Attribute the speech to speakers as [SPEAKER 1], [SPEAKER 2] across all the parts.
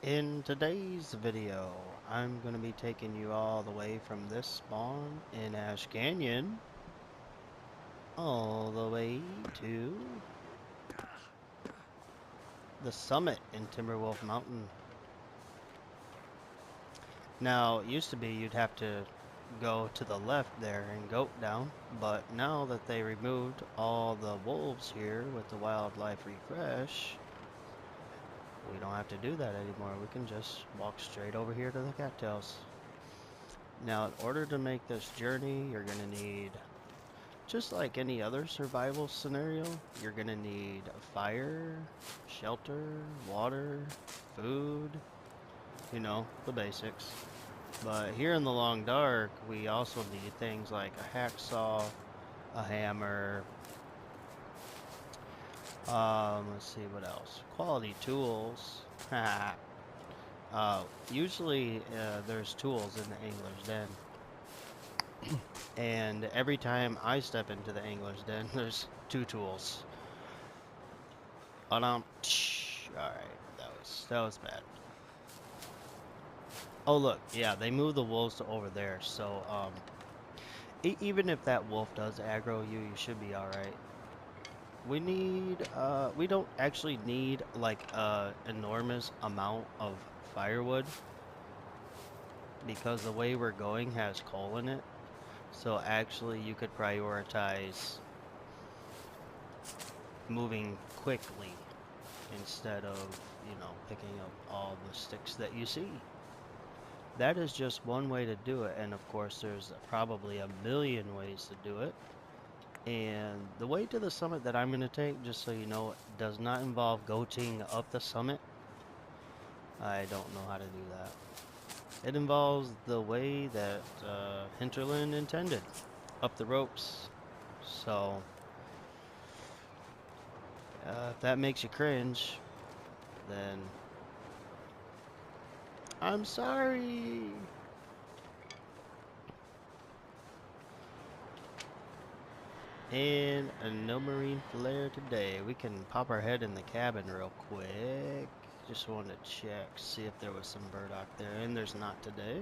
[SPEAKER 1] In today's video, I'm going to be taking you all the way from this spawn in Ash Canyon all the way to the summit in Timberwolf Mountain. Now, it used to be you'd have to go to the left there and goat down, but now that they removed all the wolves here with the wildlife refresh, we don't have to do that anymore. We can just walk straight over here to the cattails. Now, in order to make this journey, you're going to need, just like any other survival scenario, you're going to need fire, shelter, water, food, you know, the basics. But here in the long dark, we also need things like a hacksaw, a hammer, let's see what else. Quality tools. Usually there's tools in the angler's den. And every time I step into the angler's den, there's two tools. Alright, that was bad. Oh look, yeah, they moved the wolves to over there, so even if that wolf does aggro you, you should be alright. We don't actually need like a enormous amount of firewood because the way we're going has coal in it. So actually you could prioritize moving quickly instead of, you know, picking up all the sticks that you see. That is just one way to do it, and of course there's probably a million ways to do it. And the way to the summit that I'm going to take, just so you know, does not involve goating up the summit. I don't know how to do that. It involves the way that Hinterland intended, up the ropes. So, if that makes you cringe, then I'm sorry. And no marine flare today. We can pop our head in the cabin real quick. Just wanted to check, see if there was some burdock there, and there's not today.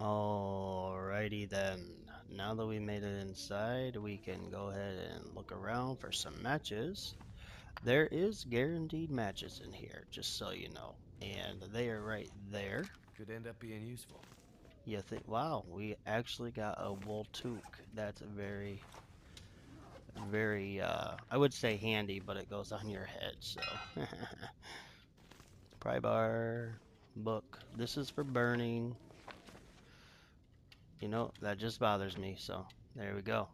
[SPEAKER 1] Alrighty then. Now that we made it inside, we can go ahead and look around for some matches. There is guaranteed matches in here, just so you know. And they are right there.
[SPEAKER 2] Could end up being useful.
[SPEAKER 1] You think, wow, we actually got a wool toque. That's very, very, I would say handy, but it goes on your head, so. Pry bar, book. This is for burning. You know, that just bothers me, so there we go.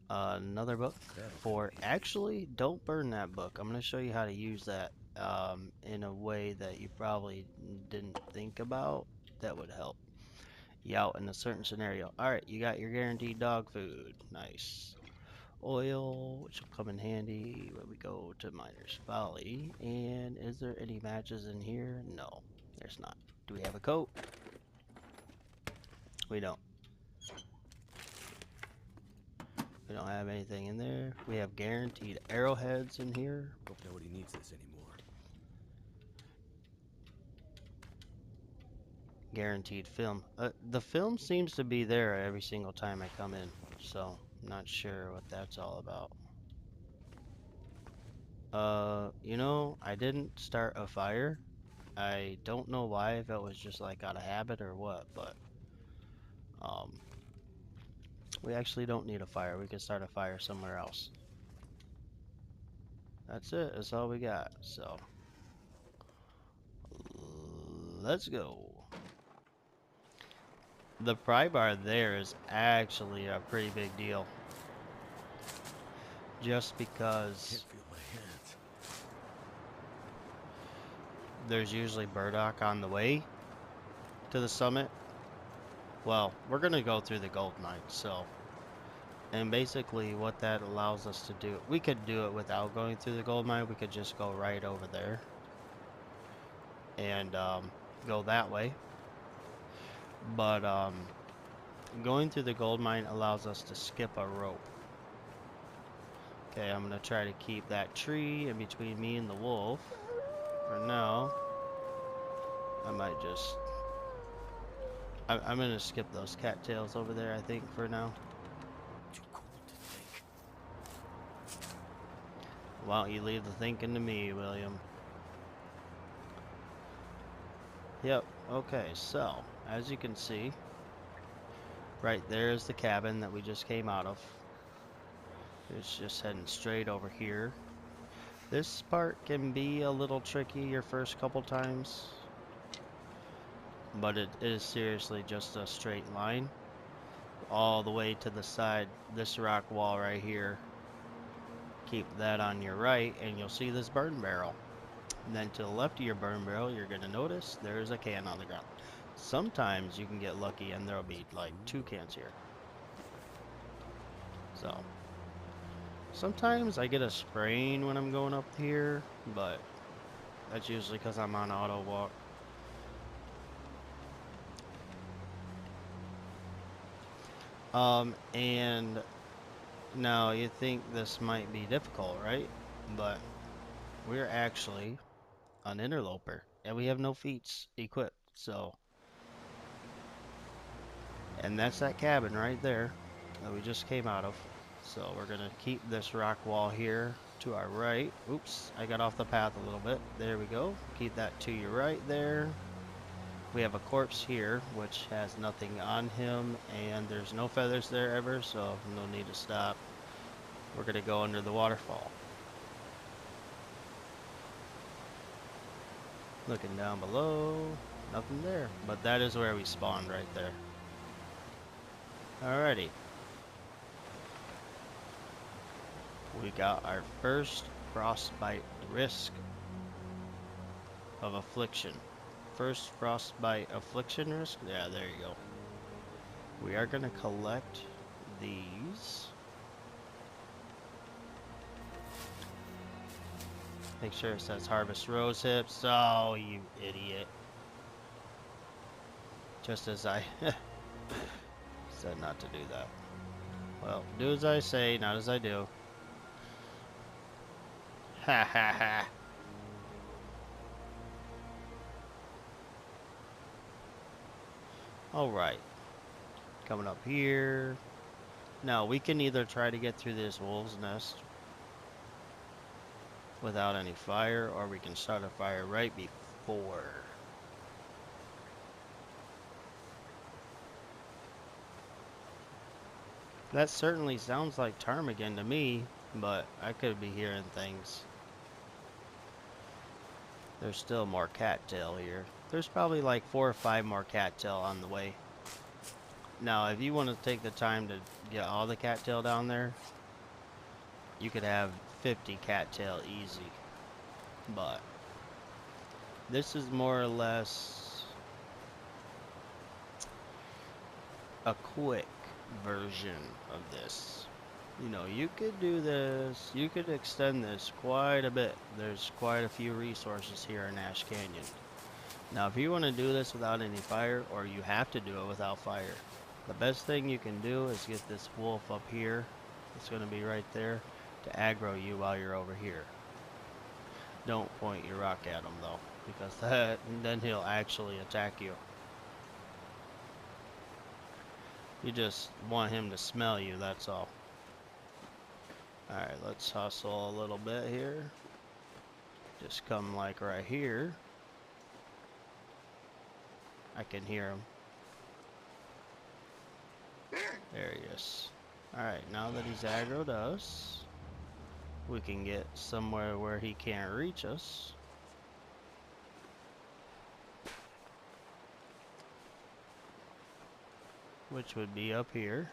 [SPEAKER 1] Another book for, actually, don't burn that book. I'm going to show you how to use that in a way that you probably didn't think about. That would help you out in a certain scenario. Alright, you got your guaranteed dog food. Nice. Oil, which will come in handy when we go to Miner's Folly. And is there any matches in here? No, there's not. Do we have a coat? We don't. We don't have anything in there. We have guaranteed arrowheads in here.
[SPEAKER 2] Hope nobody needs this anymore.
[SPEAKER 1] Guaranteed film. The film seems to be there every single time I come in, so I'm not sure what that's all about. You know, I didn't start a fire. I don't know why, if it was just like out of habit or what, but um, we actually don't need a fire. We can start a fire somewhere else. That's it. That's all we got. So let's go. The pry bar there is actually a pretty big deal. Just because
[SPEAKER 2] Can't feel my hands.
[SPEAKER 1] there's usually burdock on the way to the summit. Well, we're gonna go through the Goldmine, so, and basically what that allows us to do, we could do it without going through the Goldmine. We could just go right over there and go that way. But going through the Goldmine allows us to skip a rope. Okay, I'm gonna try to keep that tree in between me and the wolf. For now, I might just... I'm gonna skip those cattails over there, I think, for now.
[SPEAKER 2] Too cold to think.
[SPEAKER 1] Why don't you leave the thinking to me, William? Yep, okay, so, as you can see, right there is the cabin that we just came out of. It's just heading straight over here. This part can be a little tricky your first couple times, but it is seriously just a straight line all the way to the side. This rock wall right here, keep that on your right and you'll see this burn barrel. And then to the left of your burn barrel, you're going to notice there's a can on the ground. Sometimes you can get lucky and there'll be like 2 cans here. So sometimes I get a sprain when I'm going up here, but that's usually because I'm on auto walk. And now you think this might be difficult, right? But we're actually an interloper and we have no feats equipped, so. And that's that cabin right there that we just came out of. So we're gonna keep this rock wall here to our right. Oops, I got off the path a little bit. There we go. Keep that to your right there. We have a corpse here, which has nothing on him, and there's no feathers there ever, so no need to stop. We're gonna go under the waterfall. Looking down below, nothing there, but that is where we spawned right there. Alrighty. We got our first frostbite risk of affliction. First frostbite affliction risk? Yeah, there you go. We are going to collect these. Make sure it says harvest rose hips. Oh, you idiot. Just as I said not to do that. Well, do as I say, not as I do. Ha ha ha. Alright. Coming up here. Now, we can either try to get through this wolf's nest without any fire, or we can start a fire right before. That certainly sounds like ptarmigan to me, but I could be hearing things. There's still more cattail here. There's probably like 4 or 5 more cattail on the way. Now, if you want to take the time to get all the cattail down there, you could have 50 cattail easy. But this is more or less a quick version of this. You know, you could do this, you could extend this quite a bit. There's quite a few resources here in Ash Canyon. Now, if you want to do this without any fire, or you have to do it without fire, the best thing you can do is get this wolf up here. It's going to be right there to aggro you while you're over here. Don't point your rock at him though, because then he'll actually attack you. You just want him to smell you, that's all. Alright, let's hustle a little bit here. Just come like right here. I can hear him. There he is. Alright, now that he's aggroed us, we can get somewhere where he can't reach us. Which would be up here.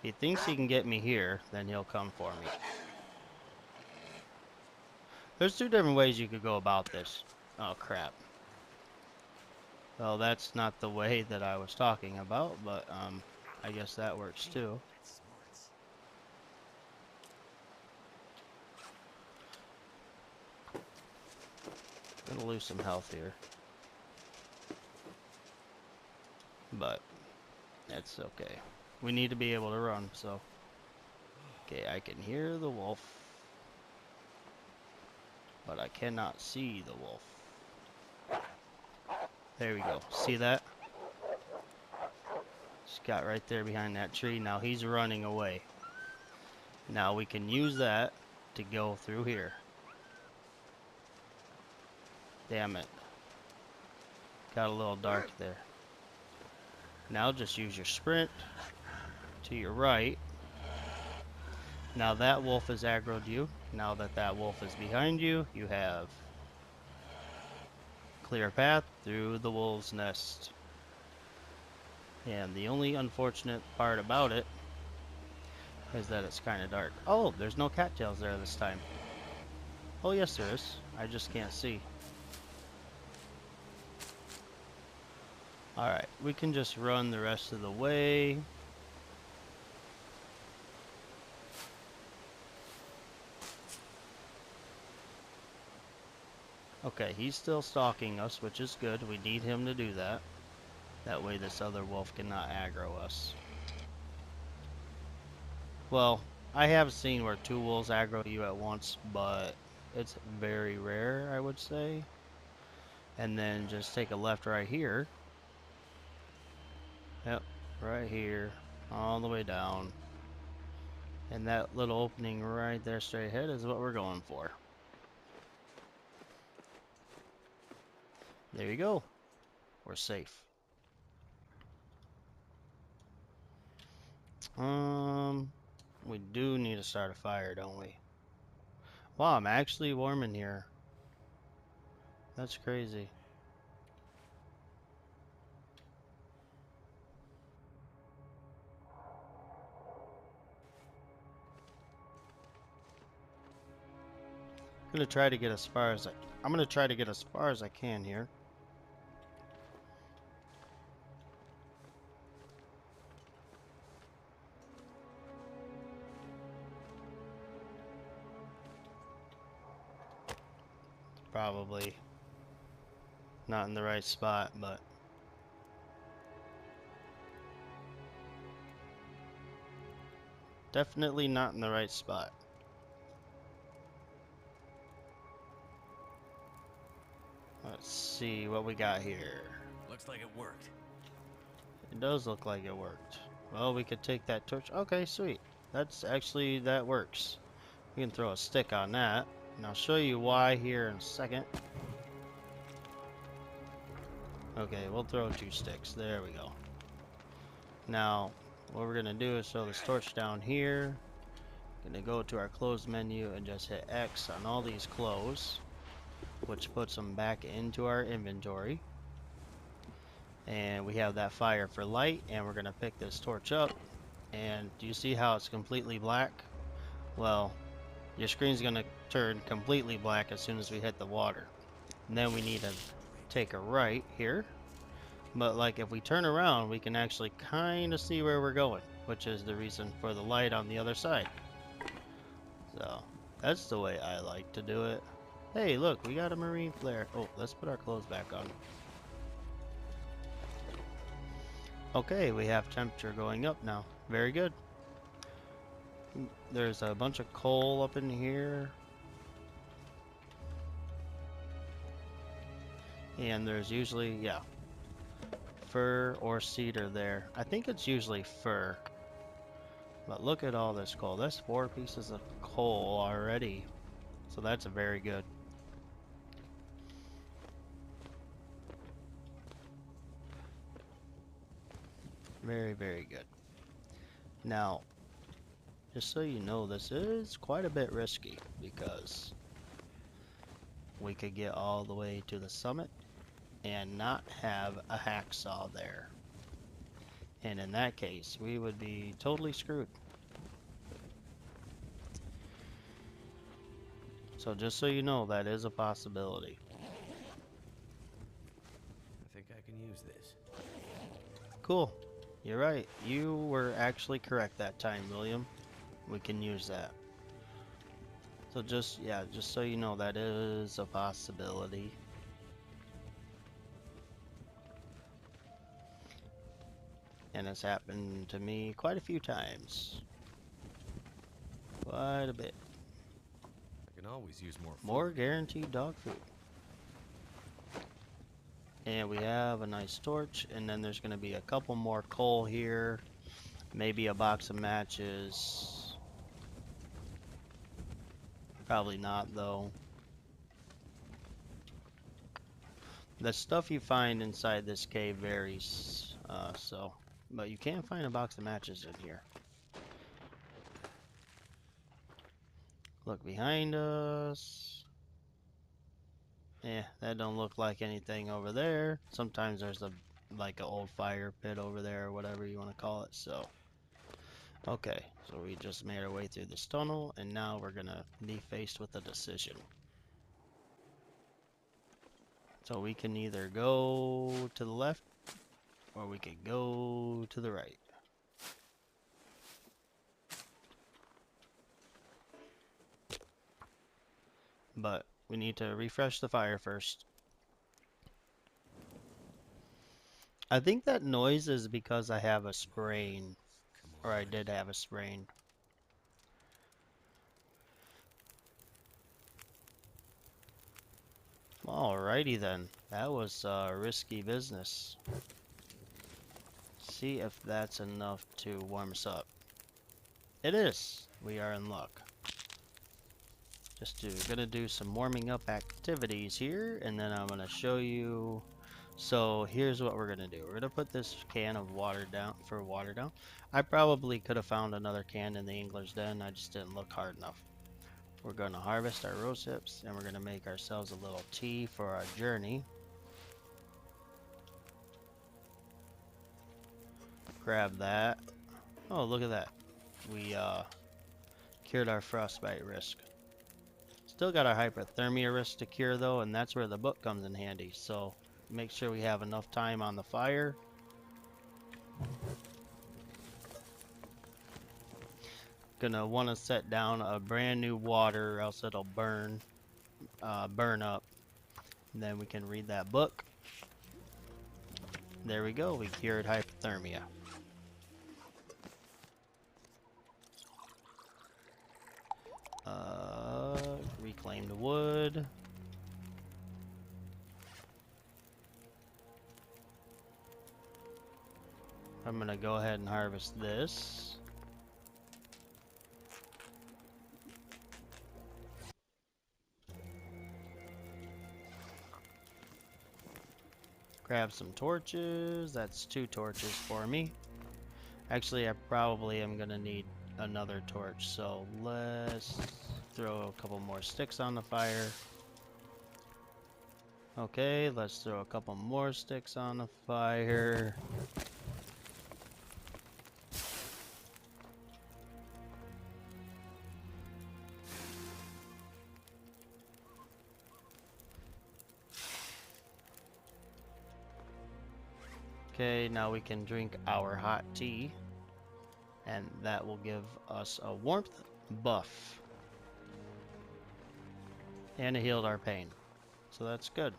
[SPEAKER 1] If he thinks he can get me here, then he'll come for me. There's 2 different ways you could go about this. Oh crap. Well, that's not the way that I was talking about, but I guess that works too. Gonna lose some health here, but that's okay. We need to be able to run, so. Okay, I can hear the wolf. But I cannot see the wolf. There we go. See that? Just got right there behind that tree. Now he's running away. Now we can use that to go through here. Damn it. Got a little dark there. Now just use your sprint to your right. Now that wolf has aggroed you. Now that that wolf is behind you, you have clear path through the wolf's nest. And the only unfortunate part about it is that it's kind of dark. Oh, there's no cattails there this time. Oh, yes there is. I just can't see. Alright, we can just run the rest of the way. Okay, he's still stalking us, which is good. We need him to do that. That way this other wolf cannot aggro us. Well, I have seen where two wolves aggro you at once, but it's very rare, I would say. And then just take a left right here. Yep, right here, all the way down. And that little opening right there straight ahead is what we're going for. There you go. We're safe. We do need to start a fire, don't we? Wow, I'm actually warm in here. That's crazy. I'm gonna try to get as far as I'm gonna try to get as far as I can here. Probably not in the right spot, but definitely not in the right spot. Let's see what we got here.
[SPEAKER 2] Looks like it worked.
[SPEAKER 1] It does look like it worked. Well, we could take that torch. Okay, sweet. That works. We can throw a stick on that. And I'll show you why here in a second. Okay, we'll throw 2 sticks. There we go. Now, what we're gonna do is throw this torch down here. Gonna go to our close menu and just hit X on all these clothes, which puts them back into our inventory. And we have that fire for light, and we're gonna pick this torch up. And do you see how it's completely black? Well, your screen's gonna turn completely black as soon as we hit the water. And then we need to take a right here. But like if we turn around, we can actually kind of see where we're going, which is the reason for the light on the other side. So that's the way I like to do it. Hey, look, we got a marine flare. Oh, let's put our clothes back on. Okay, we have temperature going up now. Very good. There's a bunch of coal up in here. And there's usually, yeah, fir or cedar there. I think it's usually fir. But look at all this coal. That's 4 pieces of coal already. So that's very good. Very, very good. Now, just so you know, this is quite a bit risky because we could get all the way to the summit and not have a hacksaw there. And in that case, we would be totally screwed. So just so you know, that is a possibility.
[SPEAKER 2] I think I can use this.
[SPEAKER 1] Cool. You're right. You were actually correct that time, William. We can use that. So just so you know, that is a And it's happened to me quite a few times. Quite a bit.
[SPEAKER 2] I can always use more food.
[SPEAKER 1] More guaranteed dog food. And we have a nice torch, and then there's going to be a couple more coal here. Maybe a box of matches. Probably not, though. The stuff you find inside this cave varies, but you can find a box of matches in here. Look behind us. Yeah, that don't look like anything over there. Sometimes there's like an old fire pit over there or whatever you want to call it. So, okay, so we just made our way through this tunnel, and now we're gonna be faced with a decision. So we can either go to the left or we could go to the right. But we need to refresh the fire first. I think that noise is because I have a sprain, or I did have a sprain. Alrighty then, that was risky business. See if that's enough to warm us up. It is. We are in luck. Gonna do some warming up activities here, and then I'm gonna show you. So here's what we're gonna do. We're gonna put this can of water down for water down. I probably could have found another can in the Angler's Den. I just didn't look hard enough. We're gonna harvest our rose hips, and we're gonna make ourselves a little tea for our journey. Grab that. Oh, look at that. We cured our frostbite risk. Still got our hypothermia risk to cure though, and that's where the book comes in handy. So make sure we have enough time on the fire. Gonna want to set down a brand new water, or else it'll burn up. And then we can read that book. There we go. We cured hypothermia. Reclaimed wood. I'm gonna go ahead and harvest this. Grab some torches. That's 2 torches for me. Actually, I probably am gonna need another torch, so let's throw a couple more sticks on the fire. Okay, let's throw a couple more sticks on the fire. Okay, now we can drink our hot tea, and that will give us a warmth buff. And it healed our pain, so that's good.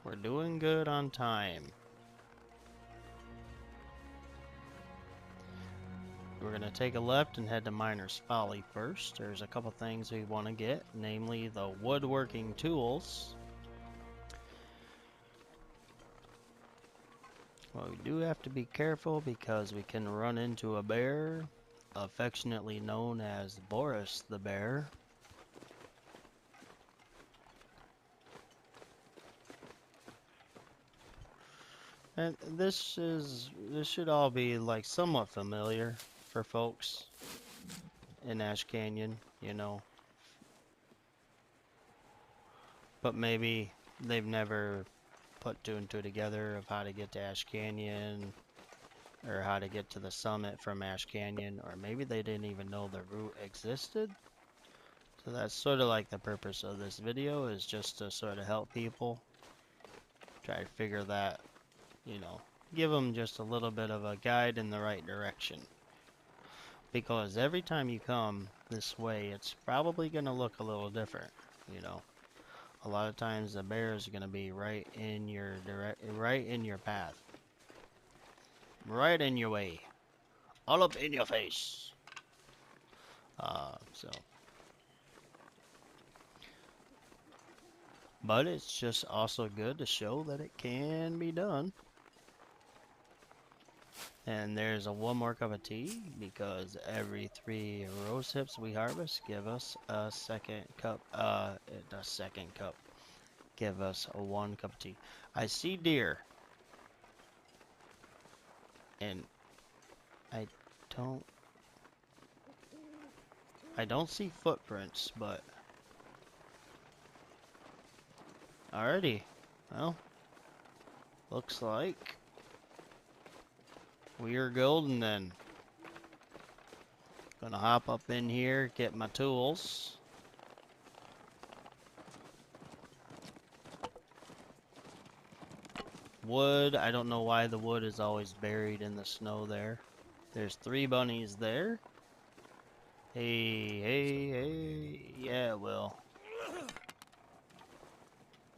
[SPEAKER 1] We're doing good on time. We're going to take a left and head to Miner's Folly first. There's a couple things we want to get, namely the woodworking tools. Well, we do have to be careful because we can run into a bear, affectionately known as Boris the bear. And this should all be like somewhat familiar for folks in Ash Canyon, you know. But maybe they've never put 2 and 2 together of how to get to Ash Canyon, or how to get to the summit from Ash Canyon, or maybe they didn't even know the route existed. So that's sort of like the purpose of this video, is just to sort of help people try to figure that, you know, give them just a little bit of a guide in the right direction. Because every time you come this way, it's probably going to look a little different, you know. a lot of times the bear is gonna be right in your right in your path, right in your way, all up in your face. So, but it's just also good to show that it can be done. And there's one more cup of tea because every 3 rose hips we harvest give us a second cup. The second cup give us a 1 cup of tea. I see deer, and I don't. I don't see footprints, but alrighty. Well, looks like we are golden then. Gonna hop up in here, get my tools. Wood, I don't know why the wood is always buried in the snow there. There's 3 bunnies there. Hey, hey, hey. Yeah, well.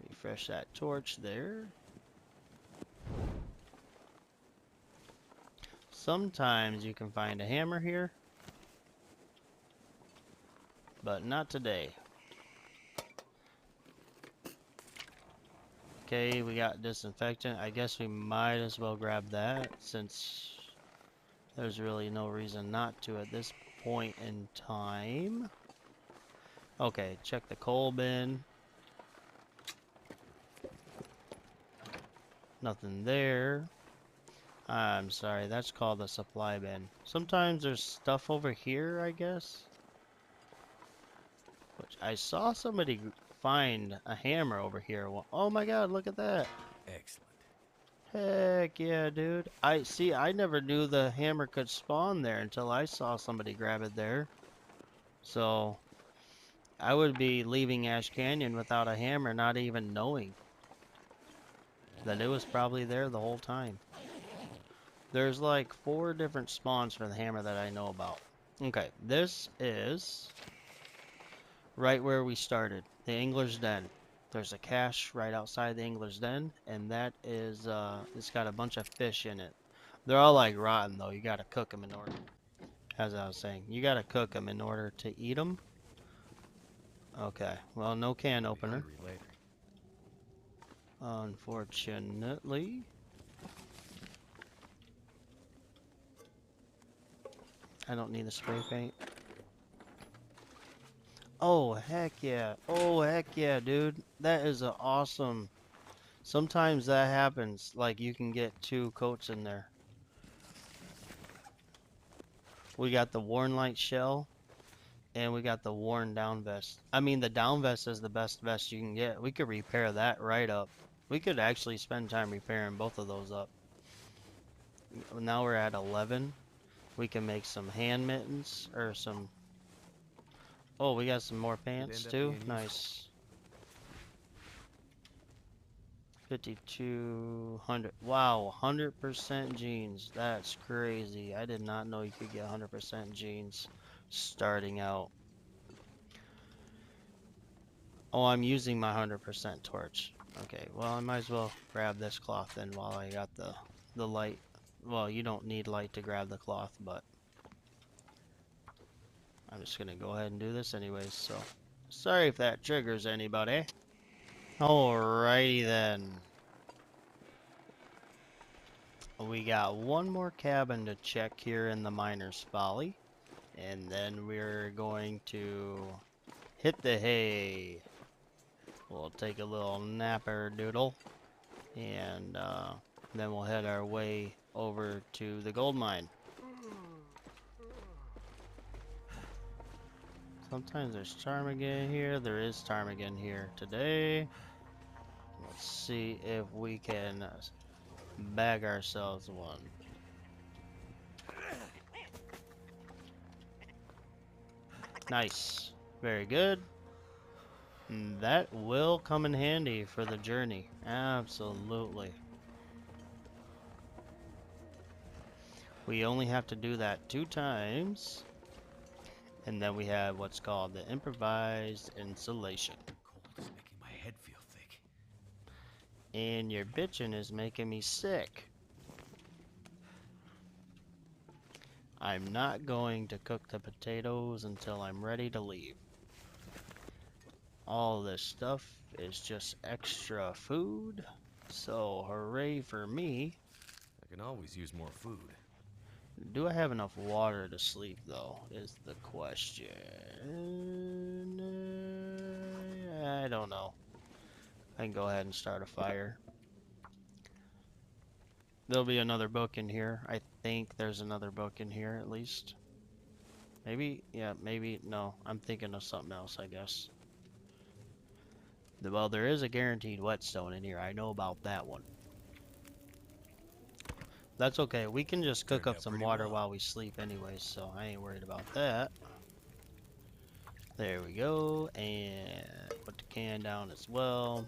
[SPEAKER 1] Refresh that torch there. Sometimes you can find a hammer here, but not today. Okay, we got disinfectant. I guess we might as well grab that since there's really no reason not to at this point in time. Okay, check the coal bin. Nothing there. I'm sorry, that's called the supply bin. Sometimes there's stuff over here, I guess. Which I saw somebody find a hammer over here. Oh my god, look at that.
[SPEAKER 2] Excellent.
[SPEAKER 1] Heck yeah, dude. I never knew the hammer could spawn there until I saw somebody grab it there. So, I would be leaving Ash Canyon without a hammer, not even knowing that it was probably there the whole time. There's like 4 different spawns for the hammer that I know about. Okay, this is right where we started, the Angler's Den. There's a cache right outside the Angler's Den, and that is, it's got a bunch of fish in it. They're all like rotten though, you gotta cook them in order, as I was saying, you gotta cook them in order to eat them. Okay, well, no can opener.
[SPEAKER 2] Later.
[SPEAKER 1] Unfortunately. I don't need the spray paint. Oh, heck yeah. Oh, heck yeah, dude. That is awesome. Sometimes that happens. Like, you can get 2 coats in there. We got the worn light shell, and we got the worn down vest. I mean, the down vest is the best vest you can get. We could repair that right up. We could actually spend time repairing both of those up. Now we're at 11. We can make some hand mittens, or some... Oh, we got some more pants too? Nice. 5,200. Wow, 100% jeans. That's crazy. I did not know you could get 100% jeans starting out. Oh, I'm using my 100% torch. Okay, well, I might as well grab this cloth then while I got the light. Well, you don't need light to grab the cloth, but I'm just gonna go ahead and do this anyways, so sorry if that triggers anybody. Alrighty then. We got one more cabin to check here in the Miner's Folly, and then we're going to hit the hay. We'll take a little napper doodle, and then we'll head our way over to the gold mine. Sometimes there's ptarmigan here. There is ptarmigan here today. Let's see if we can bag ourselves one. Nice. Very good. And that will come in handy for the journey. Absolutely. We only have to do that 2 times. And then we have what's called the improvised insulation.
[SPEAKER 2] Cold is making my head
[SPEAKER 1] And your bitching is making me sick. I'm not going to cook the potatoes until I'm ready to leave. All this stuff is just extra food, so hooray for me.
[SPEAKER 2] I can always use more food.
[SPEAKER 1] Do I have enough water to sleep, though, is the question. I don't know. I can go ahead and start a fire. There'll be another book in here. I think there's another book in here, at least. Maybe, yeah, maybe, no. I'm thinking of something else, I guess. Well, there is a guaranteed whetstone in here. I know about that one. That's okay. We can just cook
[SPEAKER 2] Turned
[SPEAKER 1] up
[SPEAKER 2] out
[SPEAKER 1] some
[SPEAKER 2] pretty
[SPEAKER 1] water
[SPEAKER 2] well.
[SPEAKER 1] while we sleep anyways, so I ain't worried about that. There we go. And put the can down as well.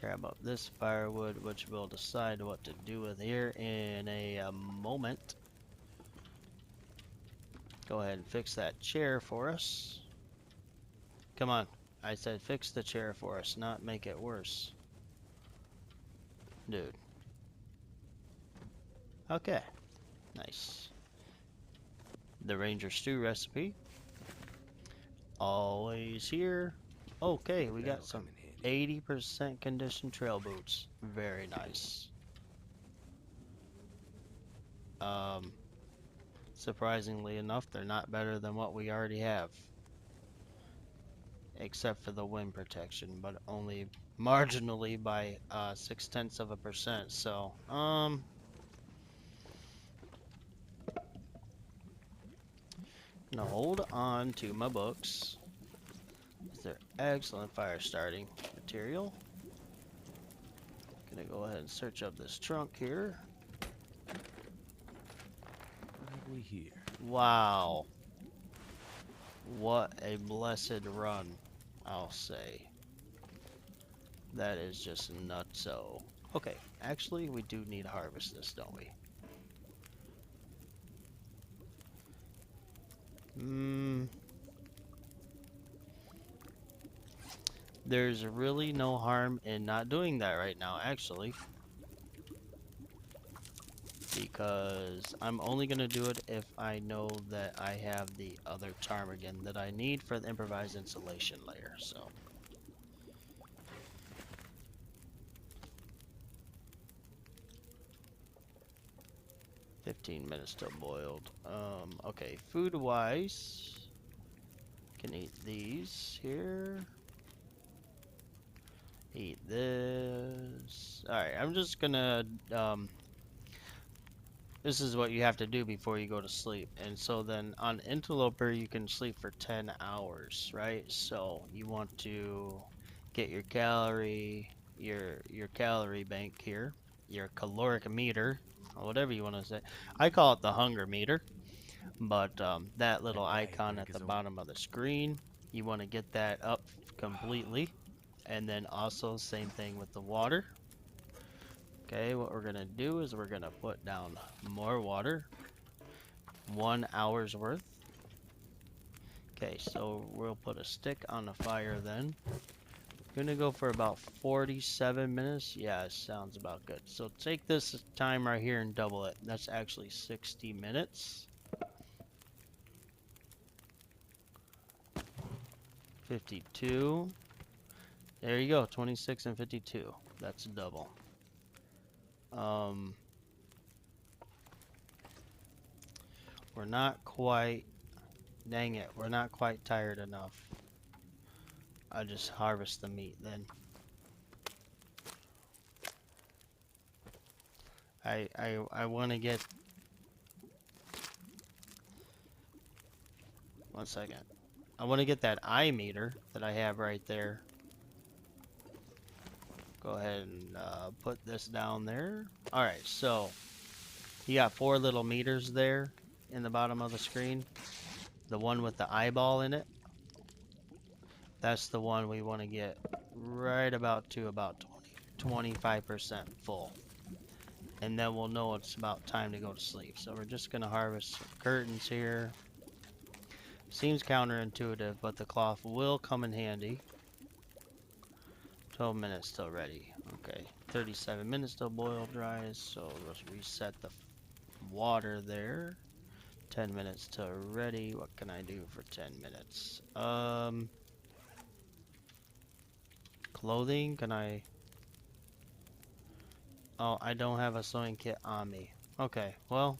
[SPEAKER 1] Grab up this firewood, which we'll decide what to do with here in a moment. Go ahead and fix that chair for us. Come on. I said fix the chair for us, not make it worse. Dude. Okay. Nice. The Ranger Stew recipe. Always here. Okay, we got
[SPEAKER 2] That'll
[SPEAKER 1] some
[SPEAKER 2] come in handy.
[SPEAKER 1] 80% conditioned trail boots. Very nice. Surprisingly enough, they're not better than what we already have. Except for the wind protection, but only marginally by 0.6%. So, gonna hold on to my books. They're excellent fire starting material. Gonna go ahead and search up this trunk here.
[SPEAKER 2] What have we here?
[SPEAKER 1] Wow. What a blessed run, I'll say. That is just nutso. Okay, actually, we do need to harvest this, don't we? There's really no harm in not doing that right now, actually. Because I'm only going to do it if I know that I have the other ptarmigan that I need for the improvised insulation layer, so. "15 minutes till boiled." Okay, food-wise, can eat these here. Eat this. Alright, I'm just gonna, this is what you have to do before you go to sleep. And so then on Interloper, you can sleep for 10 hours, right? So you want to get your calorie bank here, your caloric meter, or whatever you want to say. I call it the hunger meter, but that little icon at the bottom of the screen, you want to get that up completely. And then also same thing with the water. Okay, what we're gonna do is we're gonna put down more water, 1 hour's worth. Okay, so we'll put a stick on the fire then. Gonna go for about 47 minutes. Yeah, it sounds about good. So take this time right here and double it. That's actually 60 minutes. 52. There you go, 26 and 52. That's double. We're not quite, dang it, we're not quite tired enough. I'll just harvest the meat then. I want to get, one second. I want to get that eye meter that I have right there. Go ahead and put this down there. Alright, so you got 4 little meters there in the bottom of the screen. The one with the eyeball in it. That's the one we want to get right about to about 25% full. And then we'll know it's about time to go to sleep. So we're just going to harvest some curtains here. Seems counterintuitive, but the cloth will come in handy. 12 minutes till ready. Okay, 37 minutes till boil dries. So let's reset the water there. 10 minutes till ready. What can I do for 10 minutes? Clothing, can I? Oh, I don't have a sewing kit on me. Okay, well,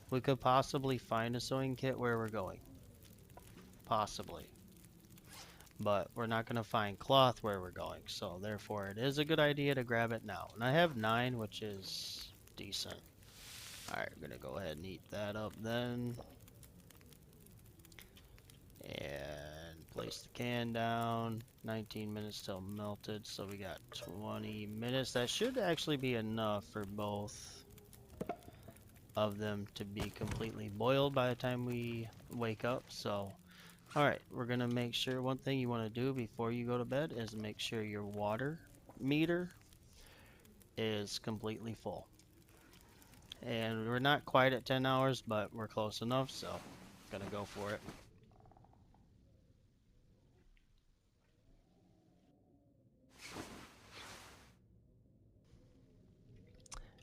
[SPEAKER 1] we could possibly find a sewing kit where we're going. Possibly. But we're not going to find cloth where we're going. So therefore, it is a good idea to grab it now. And I have 9, which is decent. Alright, we're going to go ahead and eat that up then. And place the can down. 19 minutes till melted, so we got 20 minutes. That should actually be enough for both of them to be completely boiled by the time we wake up. So, alright, we're gonna make sure one thing you want to do before you go to bed is make sure your water meter is completely full. And we're not quite at 10 hours, but we're close enough, so gonna go for it.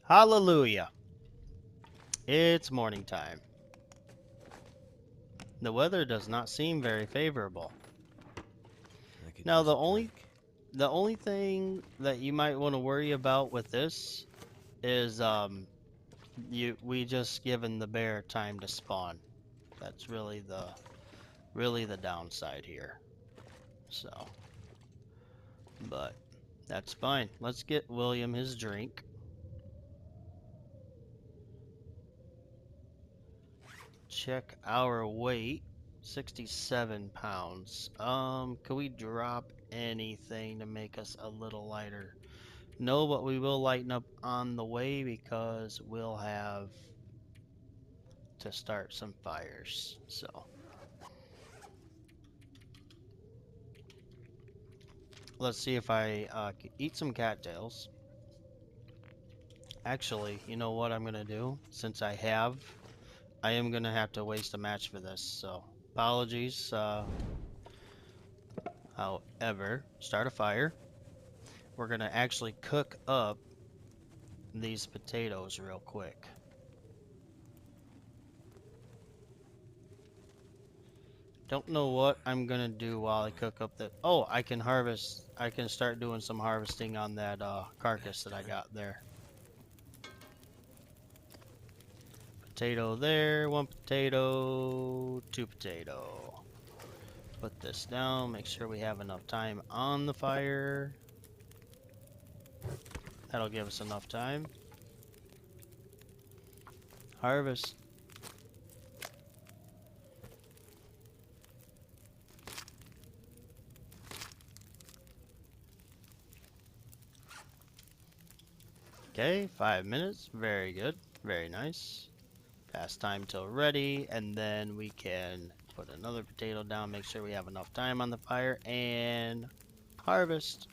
[SPEAKER 1] Hallelujah. It's morning time. The weather does not seem very favorable. Now the only thing that you might want to worry about with this is we just given the bear time to spawn. That's really the downside here. So, but that's fine. Let's get William his drink. Check our weight. 67 pounds. Can we drop anything to make us a little lighter? No, but we will lighten up on the way because we'll have to start some fires. So let's see if I can eat some cattails. Actually, you know what I'm gonna do? Since I am gonna have to waste a match for this. So apologies. However, start a fire. We're gonna actually cook up these potatoes real quick. Don't know what I'm gonna do while I cook up the... Oh, I can start doing some harvesting on that carcass that I got there. Potato there, 1 potato, 2 potato. Put this down, make sure we have enough time on the fire. That'll give us enough time. Harvest. Okay, 5 minutes. Very good. Very nice. Pass time till ready, and then we can put another potato down, make sure we have enough time on the fire, and harvest.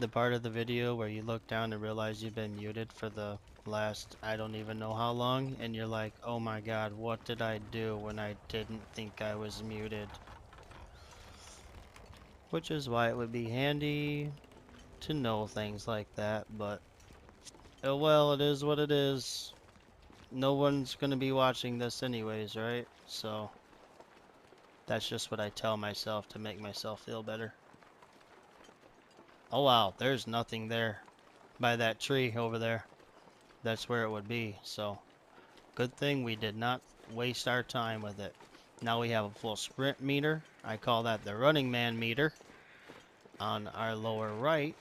[SPEAKER 1] The part of the video where you look down and realize you've been muted for the last I don't even know how long, and you're like, oh my god, what did I do when I didn't think I was muted? Which is why it would be handy to know things like that, but oh well, it is what it is. No one's gonna be watching this anyways, right? So that's just what I tell myself to make myself feel better. Oh wow, there's nothing there by that tree over there. That's where it would be, so good thing we did not waste our time with it. Now we have a full sprint meter. I call that the running man meter on our lower right.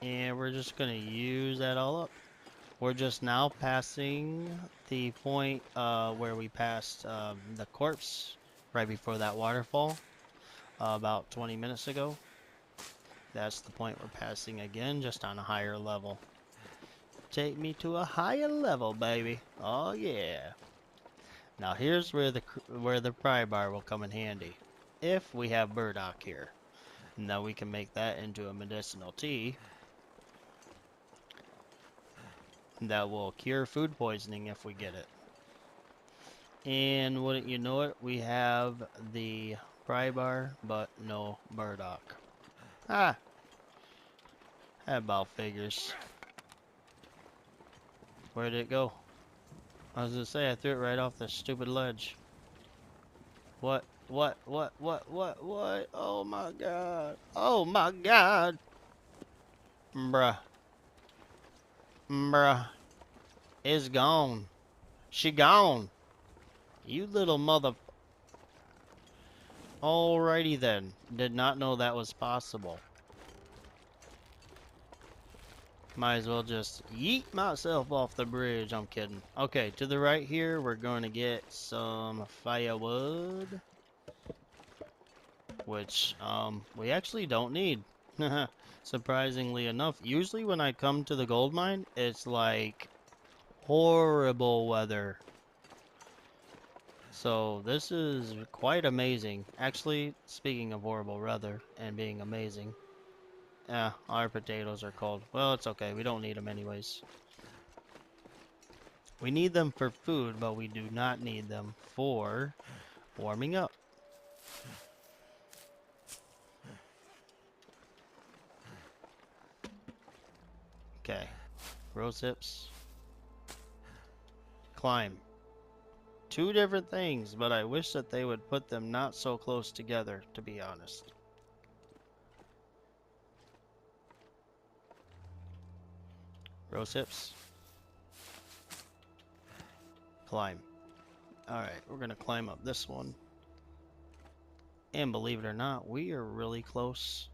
[SPEAKER 1] And we're just going to use that all up. We're just now passing the point where we passed the corpse right before that waterfall about 20 minutes ago. That's the point we're passing again, just on a higher level. Take me to a higher level, baby. Oh yeah. Now here's where the pry bar will come in handy. If we have burdock here. Now we can make that into a medicinal tea that will cure food poisoning if we get it. And wouldn't you know it, we have the pry bar, but no burdock. Ah, that about figures. Where did it go? I was gonna say, I threw it right off the stupid ledge. What? What? Oh my god. Oh my god. Bruh. Bruh. It's gone. She gone. You little mother... Alrighty then. Did not know that was possible. Might as well just yeet myself off the bridge. I'm kidding. Okay, to the right here, we're going to get some firewood. Which, we actually don't need. Surprisingly enough. Usually when I come to the gold mine, it's like horrible weather. So this is quite amazing. Actually, speaking of horrible weather and being amazing. Yeah, our potatoes are cold. Well, it's okay. We don't need them anyways. We need them for food, but we do not need them for warming up. Okay. Rose hips. Climb. Two different things, but I wish that they would put them not so close together, to be honest. Rose hips. Climb. Alright, we're gonna climb up this one. And believe it or not, we are really close.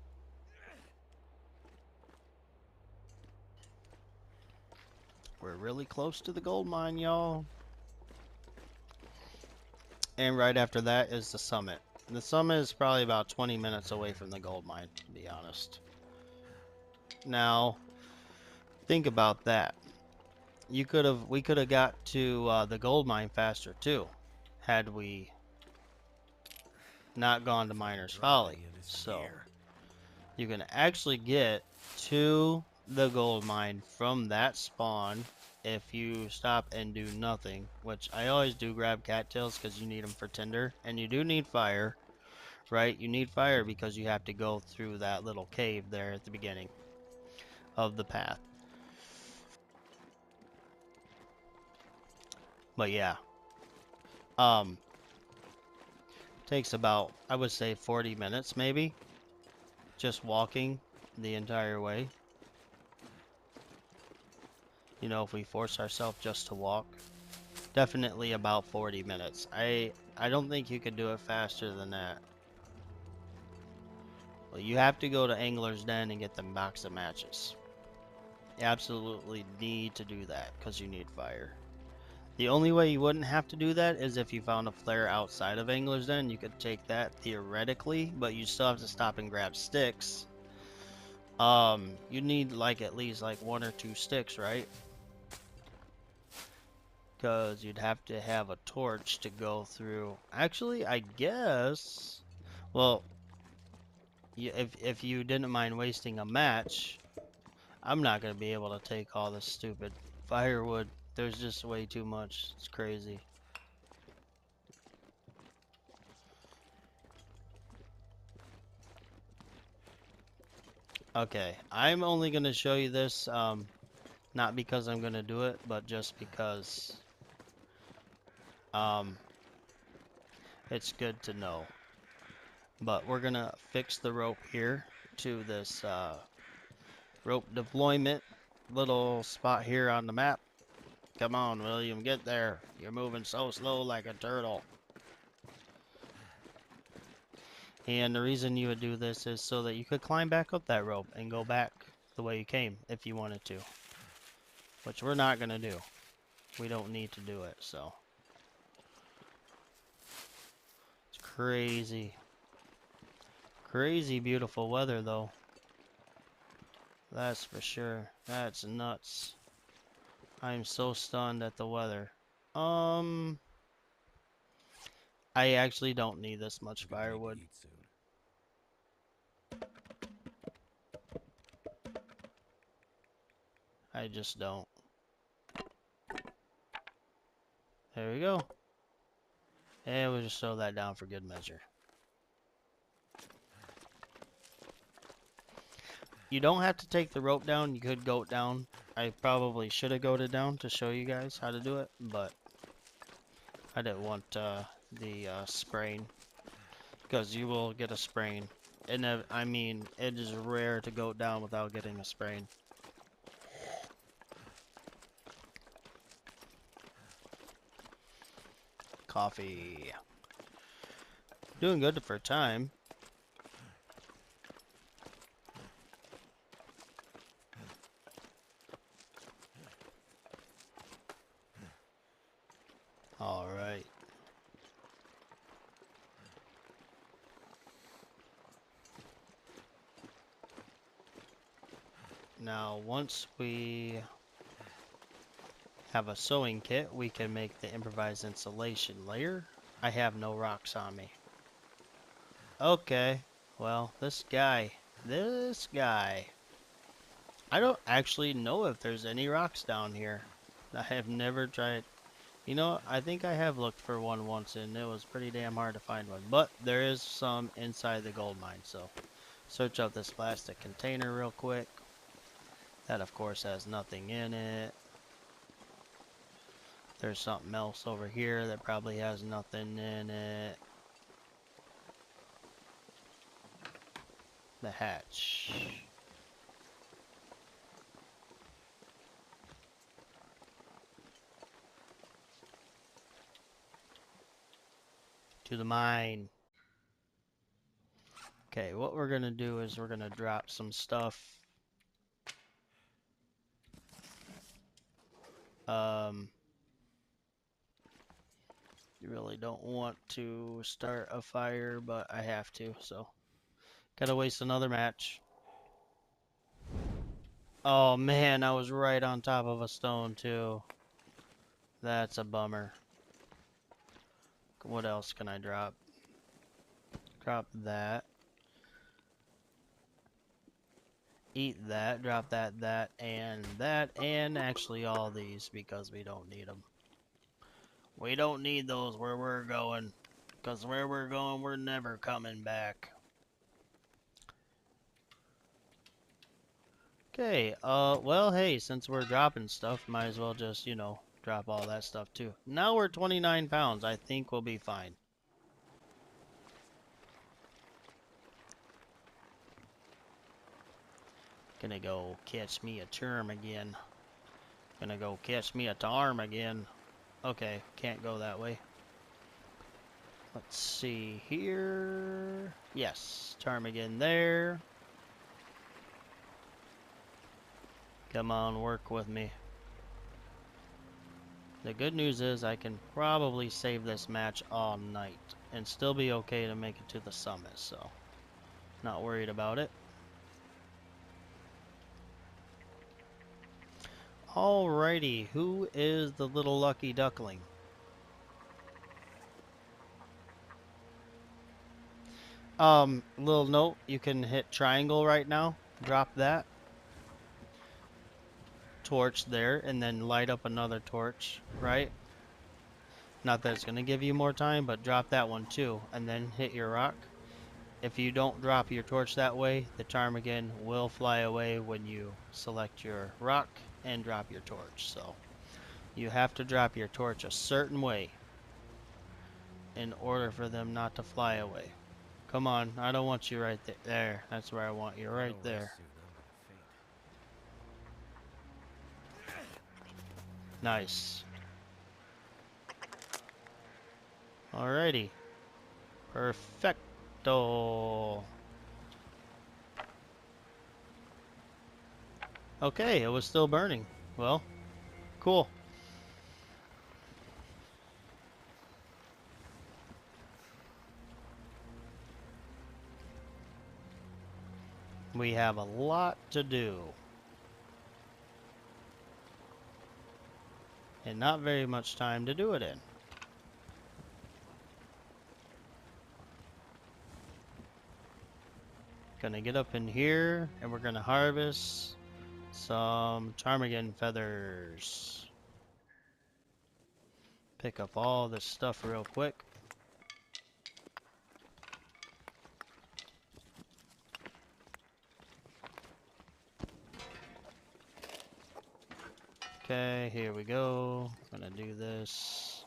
[SPEAKER 1] We're really close to the gold mine, y'all. And right after that is the summit. The summit is probably about 20 minutes away from the gold mine, to be honest. Now, think about that. We could have got to the gold mine faster too, had we not gone to Miner's Folly. So you can actually get to the gold mine from that spawn if you stop and do nothing, which I always do grab cattails because you need them for tinder, and you do need fire, right? You need fire because you have to go through that little cave there at the beginning of the path. But yeah, takes about, I would say, 40 minutes maybe, just walking the entire way. You know, if we force ourselves just to walk, definitely about 40 minutes. I don't think you could do it faster than that. Well, you have to go to Angler's Den and get them box of matches. You absolutely need to do that because you need fire. The only way you wouldn't have to do that is if you found a flare outside of Angler's Den. You could take that theoretically, but you still have to stop and grab sticks. You need like at least like 1 or 2 sticks, right? Because you'd have to have a torch to go through. Actually, I guess, well, if you didn't mind wasting a match, I'm not gonna be able to take all this stupid firewood. There's just way too much. It's crazy. Okay, I'm only gonna show you this, not because I'm gonna do it, but just because, um, it's good to know. But we're gonna fix the rope here to this, rope deployment little spot here on the map. Come on, William, get there. You're moving so slow like a turtle. And the reason you would do this is so that you could climb back up that rope and go back the way you came if you wanted to. Which we're not going to do. We don't need to do it, so. It's crazy. Crazy beautiful weather, though. That's for sure. That's nuts. I'm so stunned at the weather. I actually don't need this much firewood. I just don't. There we go. And we'll just throw that down for good measure. You don't have to take the rope down. You could goat down. I probably should have goated down to show you guys how to do it, but I didn't want the sprain, because you will get a sprain. And I mean, it is rare to goat down without getting a sprain. Coffee. Doing good for time. All right. Now, once we have a sewing kit, we can make the improvised insulation layer. I have no rocks on me. Okay, well, this guy. I don't actually know if there's any rocks down here. I have never tried. You know, I think I have looked for one once, and it was pretty damn hard to find one. But there is some inside the gold mine, so search out this plastic container real quick. That, of course, has nothing in it. There's something else over here that probably has nothing in it. The hatch. To the mine. Okay, what we're gonna do is we're gonna drop some stuff. You really don't want to start a fire, but I have to, so. Gotta waste another match. Oh man, I was right on top of a stone too. That's a bummer. What else can I drop? Drop that. Eat that, drop that, and actually all these because we don't need them. We don't need those where we're going, because where we're going, we're never coming back. Okay, well, hey, since we're dropping stuff, might as well just, you know, drop all that stuff too. Now we're 29 pounds. I think we'll be fine. Gonna go catch me a term again. Gonna go catch me a tarm again. Okay, can't go that way. Let's see here. Yes, ptarmigan there. Come on, work with me. The good news is I can probably save this match all night and still be okay to make it to the summit, so not worried about it. Alrighty, who is the little lucky duckling? Little note, you can hit triangle right now. Drop that torch there, and then light up another torch, right? Not that it's gonna give you more time, but drop that one too, and then hit your rock. If you don't drop your torch that way, the ptarmigan will fly away when you select your rock and drop your torch. So you have to drop your torch a certain way in order for them not to fly away. Come on, I don't want you right there. There, that's where I want you,
[SPEAKER 2] If I
[SPEAKER 1] right
[SPEAKER 2] don't rest
[SPEAKER 1] there.
[SPEAKER 2] soon, I'm gonna faint.
[SPEAKER 1] Nice. Alrighty. Perfecto. Okay, it was still burning. Well, cool. We have a lot to do. And not very much time to do it in. Gonna get up in here and we're gonna harvest some ptarmigan feathers. Pick up all this stuff real quick. Okay, here we go. Gonna do this.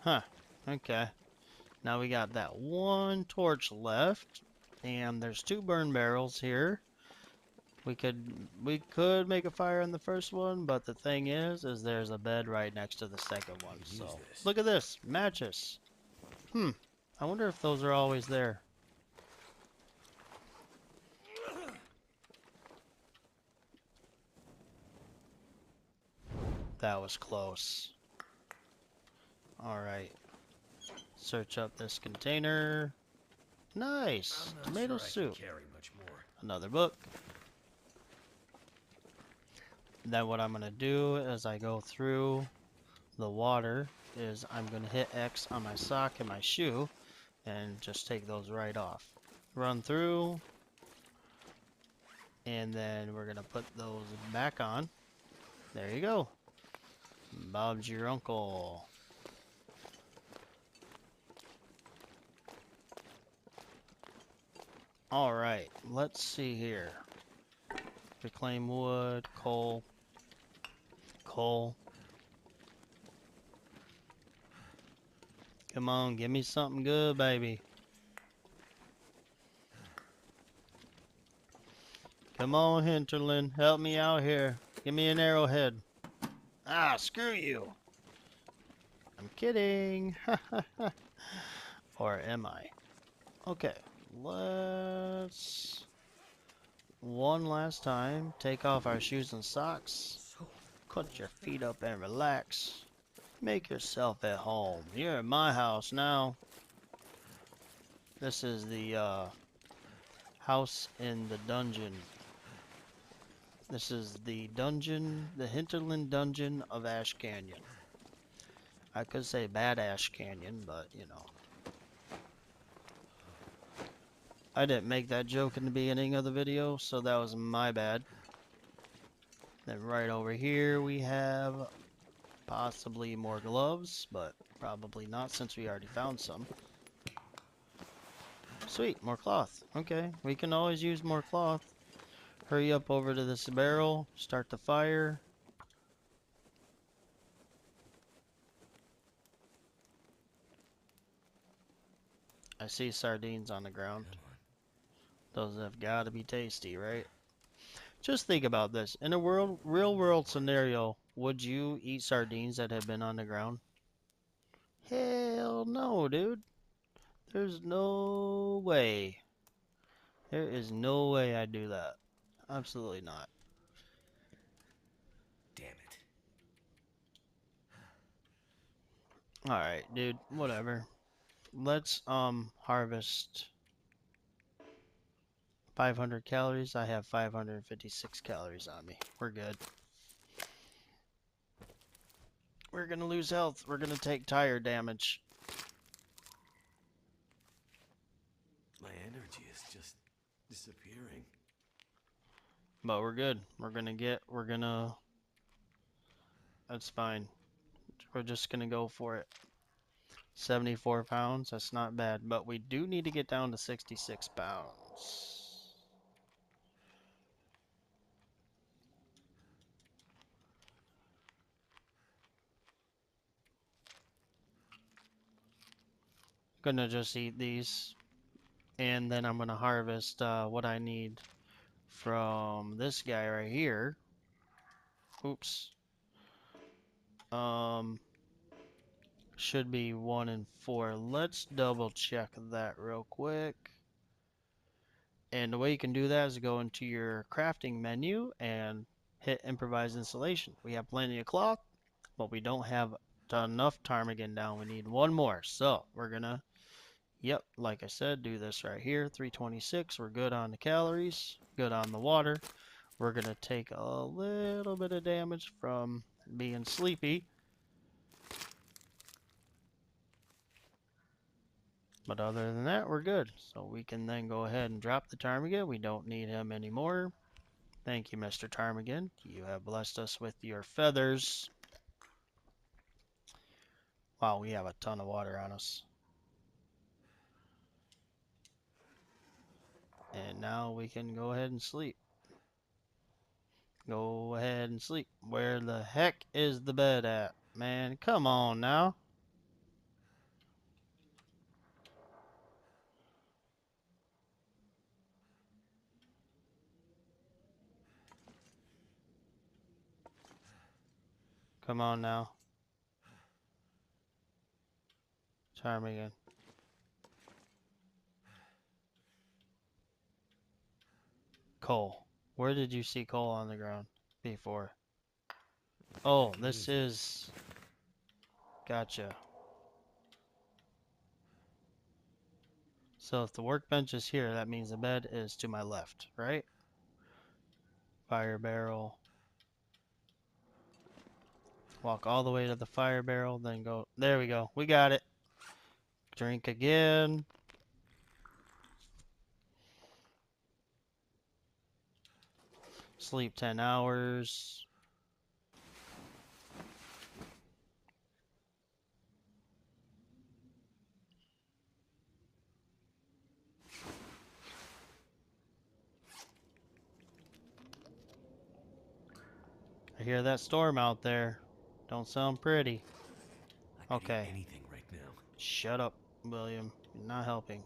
[SPEAKER 1] Huh, okay. Now we got that one torch left, and there's 2 burn barrels here. We could make a fire in the first one, but the thing is there's a bed right next to the second one.
[SPEAKER 2] Could use
[SPEAKER 1] So
[SPEAKER 2] this.
[SPEAKER 1] look at this, matches. I wonder if those are always there. That was close. All right, search up this container. Nice,
[SPEAKER 2] I'm not
[SPEAKER 1] tomato
[SPEAKER 2] sure I
[SPEAKER 1] soup.
[SPEAKER 2] can carry much more.
[SPEAKER 1] Another book. Then what I'm gonna do as I go through the water is I'm gonna hit X on my sock and my shoe and just take those right off. Run through, and then we're gonna put those back on. There you go. Bob's your uncle. Alright, let's see here. Reclaim wood, coal. Coal. Come on, give me something good, baby. Come on, Hinterland, help me out here. Give me an arrowhead. Ah, screw you. I'm kidding. Or am I? Okay, let's one last time take off our shoes and socks. Put your feet up and relax. Make yourself at home. You're in my house now. This is the house in the dungeon. This is the dungeon, the Hinterland dungeon of Ash Canyon. I could say Bad Ash Canyon, but you know. I didn't make that joke in the beginning of the video, so that was my bad. Then right over here we have possibly more gloves, but probably not since we already found some. Sweet, more cloth. Okay, we can always use more cloth. Hurry up over to this barrel, start the fire. I see sardines on the ground. Those have got to be tasty, right? Just think about this. In a real world scenario, would you eat sardines that have been on the ground? Hell no, dude. There's no way. There is no way I'd do that. Absolutely not.
[SPEAKER 2] Damn it.
[SPEAKER 1] Alright, dude. Whatever. Let's harvest 500 calories. I have 556 calories on me. We're good. We're gonna lose health. We're gonna take tire damage.
[SPEAKER 2] clearing.
[SPEAKER 1] But we're good. That's fine. We're just gonna go for it. 74 pounds, that's not bad. But we do need to get down to 66 pounds. Gonna just eat these. And then I'm gonna harvest what I need from this guy right here. Oops. Should be 1 and 4. Let's double check that real quick. And the way you can do that is go into your crafting menu and hit improvise installation. We have plenty of cloth, but we don't have enough ptarmigan down. We need one more. So we're gonna, yep, like I said, do this right here. 326. We're good on the calories, good on the water. We're gonna take a little bit of damage from being sleepy. But other than that, we're good. So we can then go ahead and drop the ptarmigan. We don't need him anymore. Thank you, Mr. Ptarmigan. You have blessed us with your feathers. Wow, we have a ton of water on us. And now we can go ahead and sleep. Go ahead and sleep. Where the heck is the bed at? Man, come on now. Come on now. Ptarmigan. Coal. Where did you see coal on the ground before? Oh, this is... Gotcha. So if the workbench is here, that means the bed is to my left, right? Fire barrel. Walk all the way to the fire barrel, then go... There we go. We got it. Drink again. Sleep 10 hours. I hear that storm out there. Don't sound pretty.
[SPEAKER 2] I could
[SPEAKER 1] Okay.
[SPEAKER 2] eat anything right now.
[SPEAKER 1] Shut up, William. You're not helping.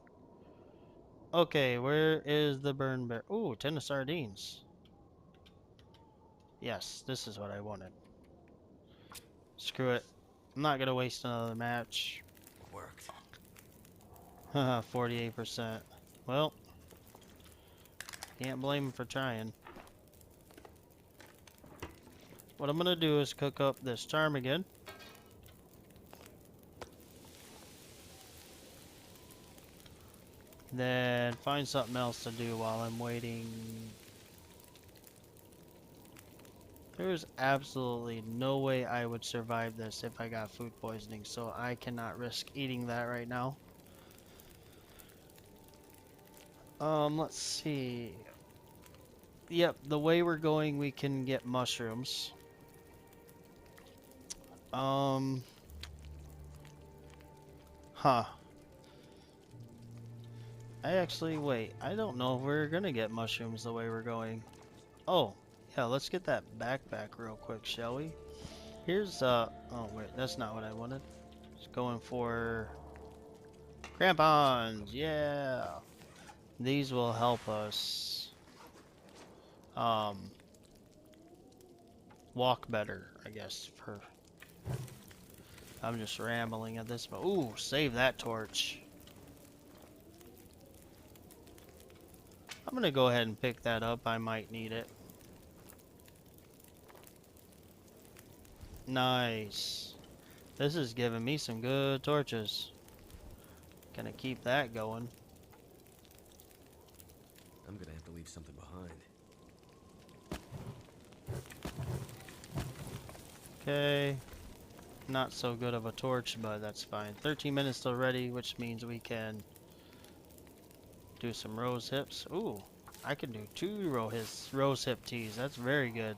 [SPEAKER 1] Okay, where is the burn bear? Ooh, 10 of sardines. Yes, this is what I wanted. Screw it. I'm not gonna waste another match.
[SPEAKER 2] Worked.
[SPEAKER 1] Haha, 48%. Well, can't blame him for trying. What I'm gonna do is cook up this ptarmigan. Then find something else to do while I'm waiting. There's absolutely no way I would survive this if I got food poisoning, so I cannot risk eating that right now. Let's see. Yep, the way we're going, we can get mushrooms. Huh. Wait, I don't know if we're gonna get mushrooms the way we're going. Oh, yeah, let's get that backpack real quick, shall we? Here's, oh wait, that's not what I wanted. Just going for crampons, yeah. These will help us, walk better, I guess, I'm just rambling at this, but, ooh, save that torch. I'm gonna go ahead and pick that up, I might need it. Nice. This is giving me some good torches. Gonna keep that going.
[SPEAKER 2] I'm gonna have to leave something behind.
[SPEAKER 1] Okay. Not so good of a torch, but that's fine. 13 minutes till ready, which means we can do some rose hips. Ooh. I can do 2 rose hip tees. That's very good.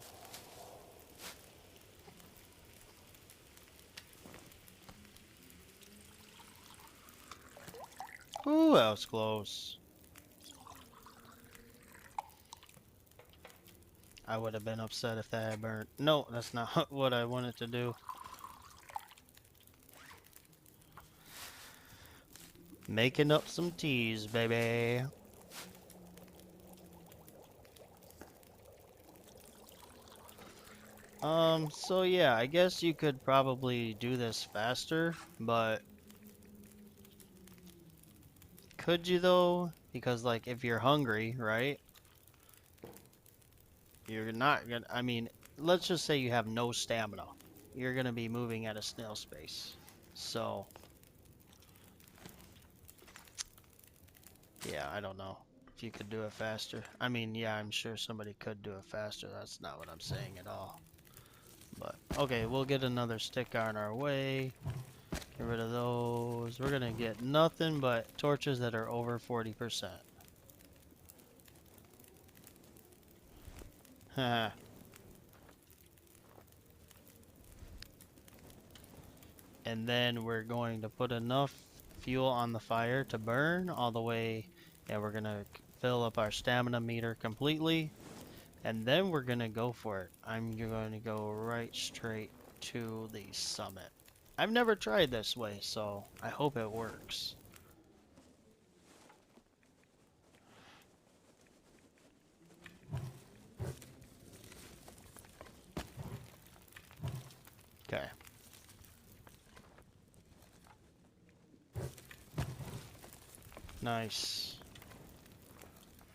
[SPEAKER 1] Ooh, that was close. I would have been upset if that had burnt. No, that's not what I wanted to do. Making up some teas, baby. So yeah, I guess you could probably do this faster, but could you though? Because like if you're hungry, right? You're not gonna, I mean, let's just say you have no stamina. You're gonna be moving at a snail's pace. So, yeah, I don't know if you could do it faster. I mean, yeah, I'm sure somebody could do it faster. That's not what I'm saying at all. But, okay, we'll get another stick on our way. Get rid of those. We're gonna get nothing but torches that are over 40%. Haha. And then we're going to put enough fuel on the fire to burn all the way. And we're gonna fill up our stamina meter completely. And then we're gonna go for it. I'm going to go right straight to the summit. I've never tried this way, so I hope it works. Okay. Nice.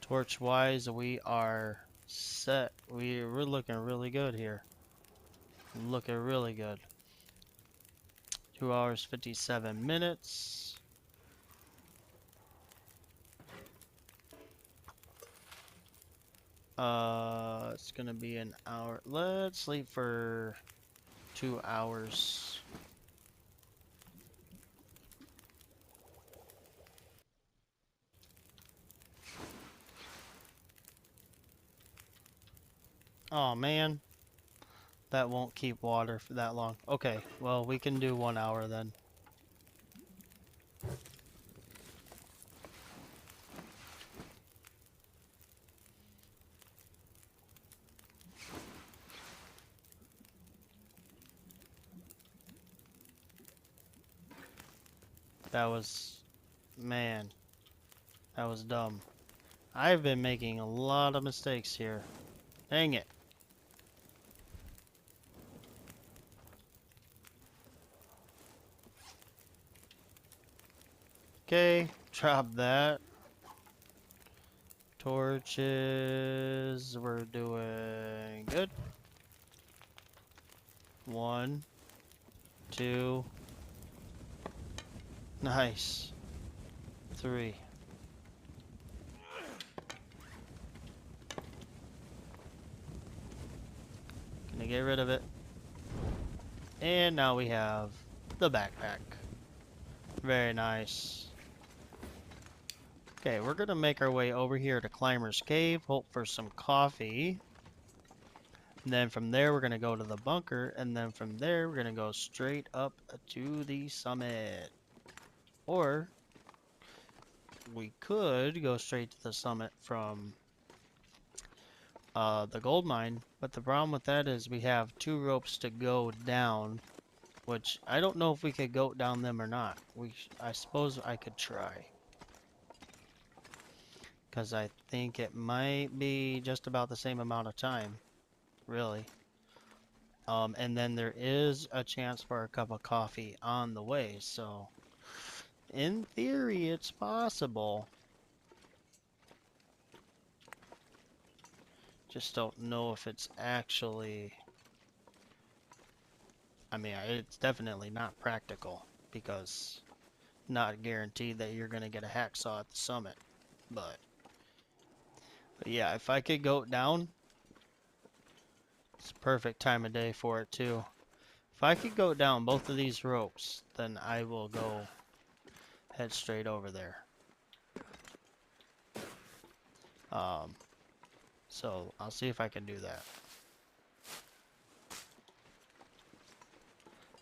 [SPEAKER 1] Torch wise, we are set. We're looking really good here. Looking really good. 2 hours 57 minutes. It's gonna be an hour. Let's sleep for 2 hours. Oh man, that won't keep water for that long. Okay, well we can do 1 hour then. That was, man, that was dumb. I've been making a lot of mistakes here. Dang it. Okay, drop that. Torches, we're doing good. 1, 2, nice. 3. Gonna get rid of it. And now we have the backpack. Very nice. Okay, we're gonna make our way over here to Climber's Cave, hope for some coffee. And then from there, we're gonna go to the bunker, and then from there, we're gonna go straight up to the summit. Or we could go straight to the summit from the gold mine, but the problem with that is we have 2 ropes to go down, which I don't know if we could go down them or not. I suppose I could try. Because I think it might be just about the same amount of time, really. And then there is a chance for a cup of coffee on the way, so in theory it's possible. Just don't know if it's actually, I mean, it's definitely not practical because not guaranteed that you're gonna get a hacksaw at the summit. But yeah, if I could go down, it's a perfect time of day for it too. If I could go down both of these ropes, then I will go head straight over there. Um, so I'll see if I can do that.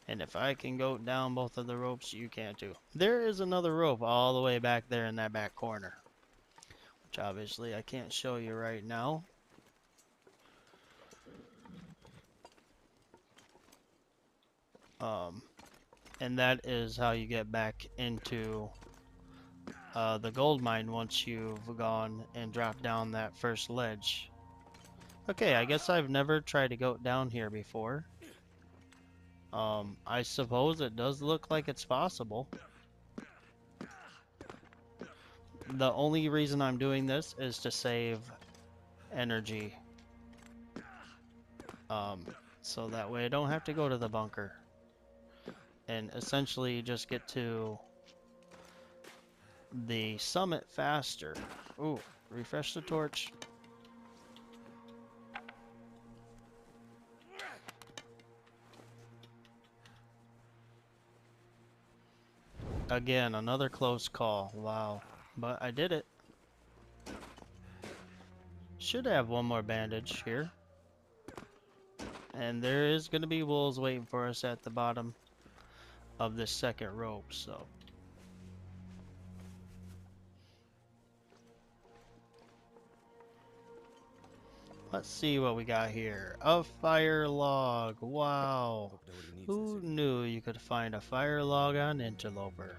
[SPEAKER 1] And if I can go down both of the ropes, you can too. There is another rope all the way back there in that back corner, which obviously I can't show you right now. And that is how you get back into the gold mine once you've gone and dropped down that first ledge. Okay, I guess I've never tried to go down here before. I suppose it does look like it's possible. The only reason I'm doing this is to save energy. So that way I don't have to go to the bunker. And essentially just get to the summit faster. Ooh, refresh the torch. Again, another close call. Wow. But I did it. Should have one more bandage here. And there is going to be wolves waiting for us at the bottom of this second rope, so. Let's see what we got here. A fire log. Wow.
[SPEAKER 2] Hope nobody needs
[SPEAKER 1] Who
[SPEAKER 2] this anymore.
[SPEAKER 1] knew you could find a fire log on Interloper?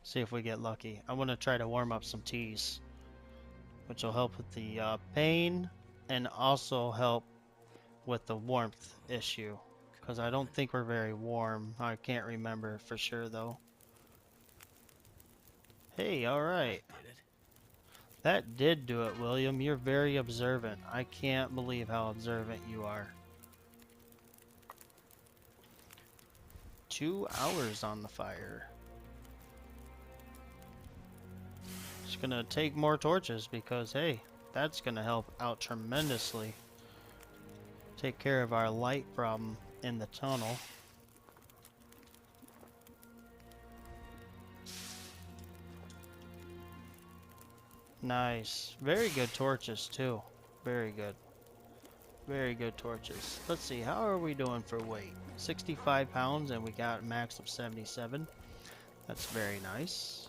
[SPEAKER 1] See if we get lucky. I want to try to warm up some teas, which will help with the pain and also help with the warmth issue, because I don't think we're very warm. I can't remember for sure though. Hey, alright.
[SPEAKER 2] Did it?
[SPEAKER 1] That did do it, William. You're very observant. I can't believe how observant you are. 2 hours on the fire. Just gonna take more torches because, hey, that's gonna help out tremendously. Take care of our light problem in the tunnel. Nice. Very good torches too. Very good. Very good torches. Let's see, how are we doing for weight? 65 pounds and we got a max of 77. That's very nice.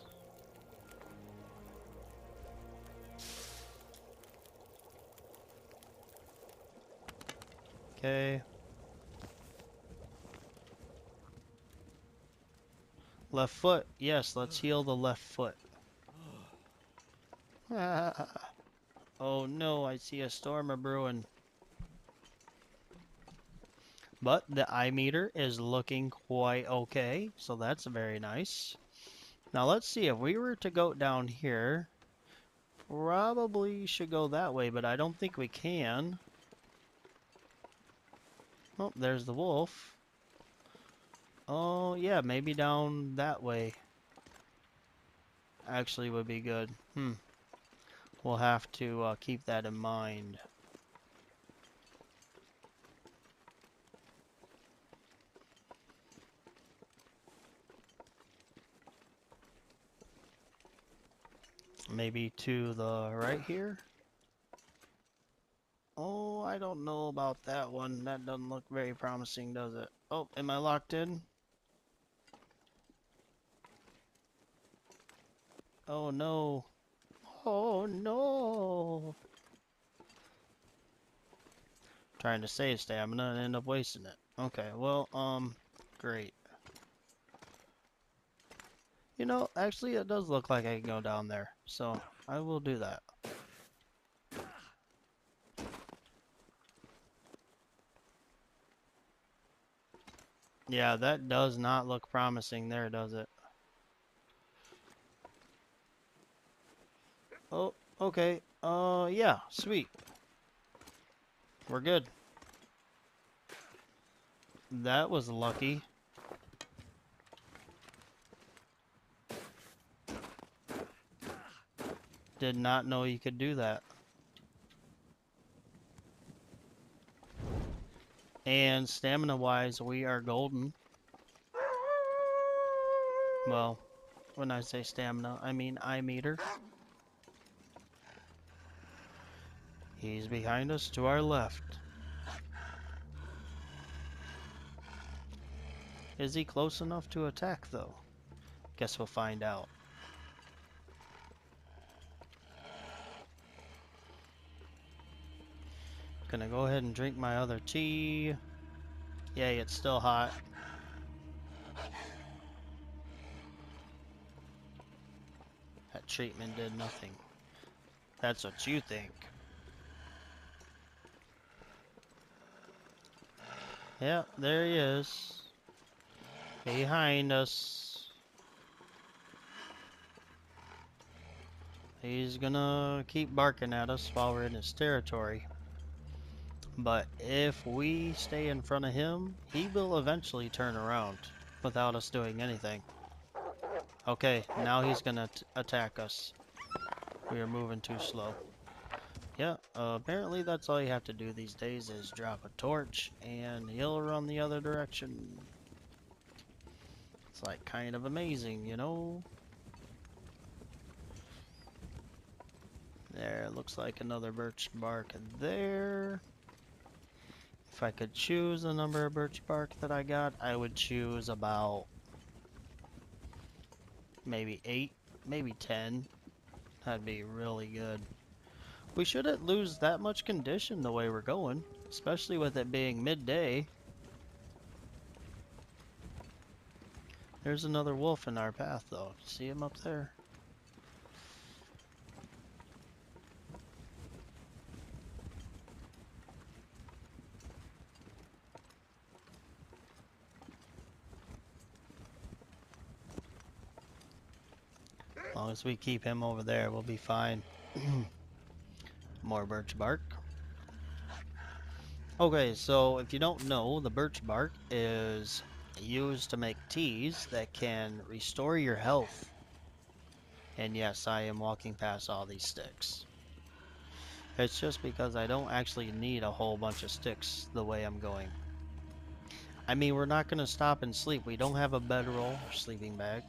[SPEAKER 1] Okay. Left foot. Yes, let's heal the left foot. Oh no, I see a storm a brewing. But the eye meter is looking quite okay, so that's very nice. Now let's see, if we were to go down here, probably should go that way, but I don't think we can. Oh, there's the wolf. Oh yeah, maybe down that way actually would be good. We'll have to keep that in mind. Maybe to the right here? Oh, I don't know about that one. That doesn't look very promising, does it? Oh, am I locked in? Oh no. Oh no. Trying to save stamina and end up wasting it. Okay, well, great. You know, actually it does look like I can go down there, so I will do that. Yeah, that does not look promising there, does it? Oh, okay. Yeah, sweet. We're good. That was lucky. Did not know you could do that. And stamina-wise, we are golden. Well, When I say stamina, I mean eye meter. He's behind us to our left. Is he close enough to attack, though? Guess we'll find out. Gonna go ahead and drink my other tea. Yay, it's still hot. That treatment did nothing. That's what you think. Yeah, there he is. Behind us. He's gonna keep barking at us while we're in his territory. But if we stay in front of him, he will eventually turn around without us doing anything. Okay, now he's gonna attack us. We are moving too slow. Yeah, apparently that's all you have to do these days is drop a torch and he'll run the other direction. It's like kind of amazing, you know? There, looks like another birch bark there. If I could choose the number of birch bark that I got, I would choose about maybe 8, maybe 10. That'd be really good. We shouldn't lose that much condition the way we're going, especially with it being midday. There's another wolf in our path though. See him up there? As long as we keep him over there, we'll be fine. More birch bark. Okay, so if you don't know, the birch bark is used to make teas that can restore your health. And yes, I am walking past all these sticks. It's just because I don't actually need a whole bunch of sticks the way I'm going. I mean, we're not going to stop and sleep. We don't have a bedroll or sleeping bag.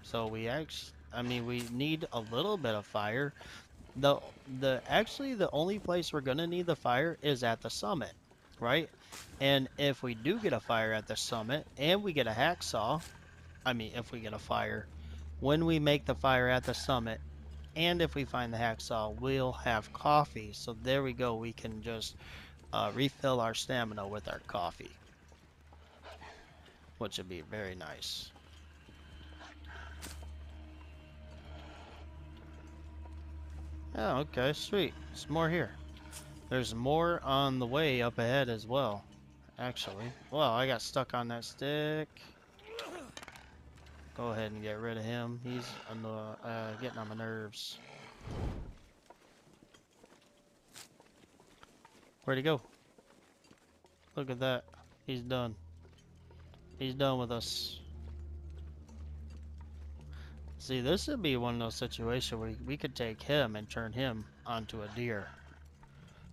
[SPEAKER 1] So we we need a little bit of fire. Actually the only place we're gonna need the fire is at the summit, right? And if we do get a fire at the summit and we get a hacksaw, if we get a fire, when we make the fire at the summit, and if we find the hacksaw, we'll have coffee. So there we go. We can just refill our stamina with our coffee, which would be very nice. Oh, okay, sweet. There's more here. There's more on the way up ahead as well, actually. Well, I got stuck on that stick. Go ahead and get rid of him. He's getting on my nerves. Where'd he go? Look at that. He's done. He's done with us. See, this would be one of those situations where we could take him and turn him onto a deer,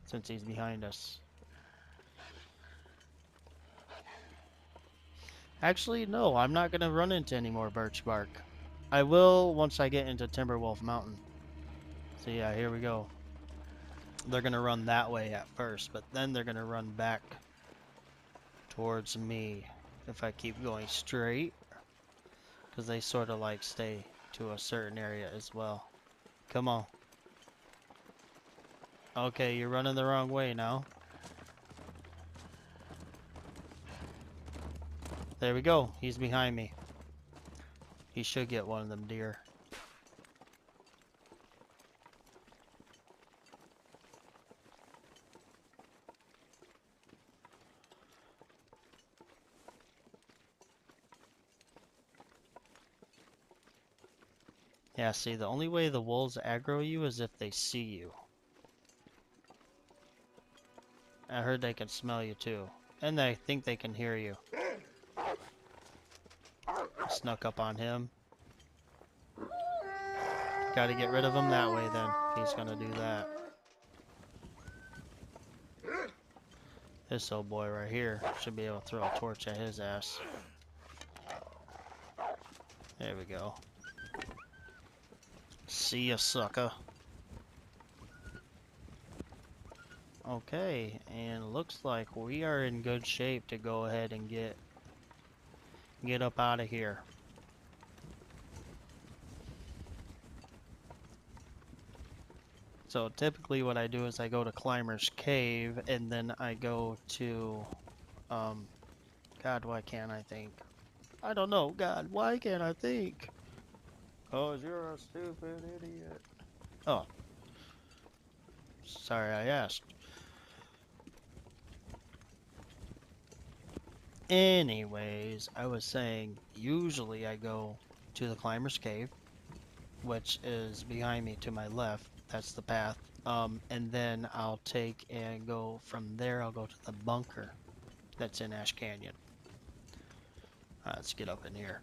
[SPEAKER 1] since he's behind us. Actually, no, I'm not going to run into any more birch bark. I will once I get into Timberwolves Mountain. So yeah, here we go. They're going to run that way at first, but then they're going to run back towards me if I keep going straight. Because they sort of like stay to a certain area as well. Come on. Okay, you're running the wrong way now. There we go. He's behind me. He should get one of them deer. Yeah, see, the only way the wolves aggro you is if they see you. I heard they can smell you too. And they think they can hear you. Snuck up on him. Gotta get rid of him that way then. He's gonna do that. This old boy right here should be able to throw a torch at his ass. There we go. See ya, sucker. Okay, and looks like we are in good shape to go ahead and get up out of here. So typically what I do is I go to Climber's Cave and then I go to God, why can't I think? I don't know, God, why can't I think? 'Cause you're a stupid idiot. Oh, sorry I asked. Anyways, I was saying usually I go to the Climber's Cave, which is behind me to my left. That's the path. And then I'll take and go from there. I'll go to the bunker that's in Ash Canyon. Let's get up in here.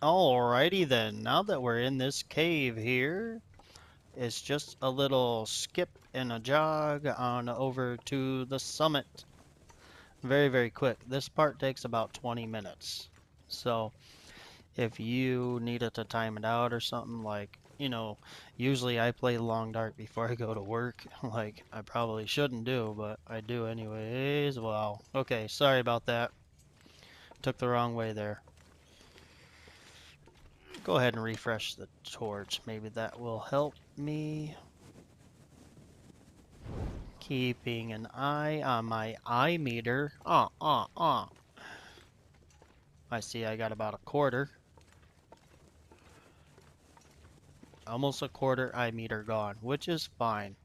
[SPEAKER 1] Alrighty then. Now that we're in this cave here, it's just a little skip and a jog on over to the summit. Very, very quick. This part takes about 20 minutes. So if you needed to time it out or something, like, you know, usually I play Long Dark before I go to work. Like, I probably shouldn't do, but I do anyways. Wow. Okay, sorry about that. Took the wrong way there. Go ahead and refresh the torch. Maybe that will help me. Keeping an eye on my eye meter. I see I got about a quarter. Almost a quarter eye meter gone, which is fine.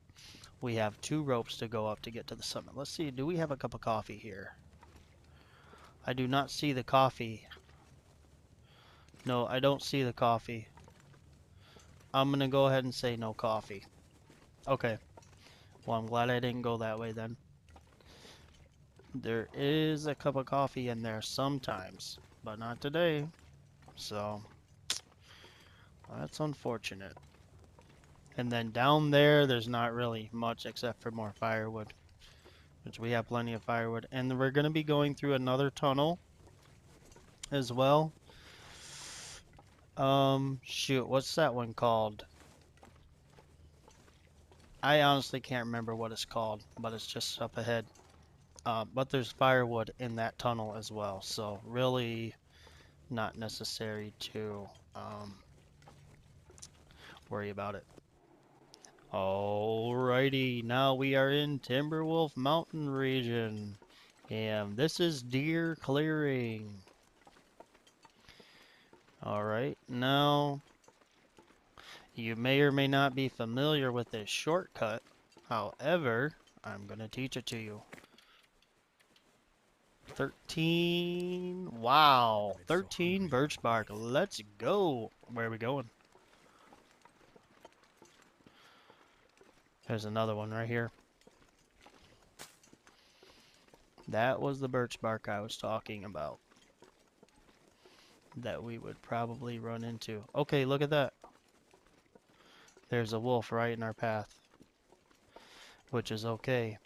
[SPEAKER 1] We have 2 ropes to go up to get to the summit. Let's see, do we have a cup of coffee here? I do not see the coffee. No, I don't see the coffee. I'm gonna go ahead and say no coffee. Okay. Well, I'm glad I didn't go that way then. There is a cup of coffee in there sometimes, but not today. So, that's unfortunate. And then down there, there's not really much except for more firewood, which we have plenty of firewood. And we're going to be going through another tunnel as well. Shoot, what's that one called? I honestly can't remember what it's called, but it's just up ahead. But there's firewood in that tunnel as well, so really not necessary to worry about it. Alrighty, now we are in Timberwolf Mountain region, and this is deer clearing. Alright, now you may or may not be familiar with this shortcut. However, I'm going to teach it to you. 13, wow, 13 birch bark. Let's go. Where are we going? There's another one right here. That was the birch bark I was talking about, that we would probably run into. Okay, look at that. There's a wolf right in our path, which is okay.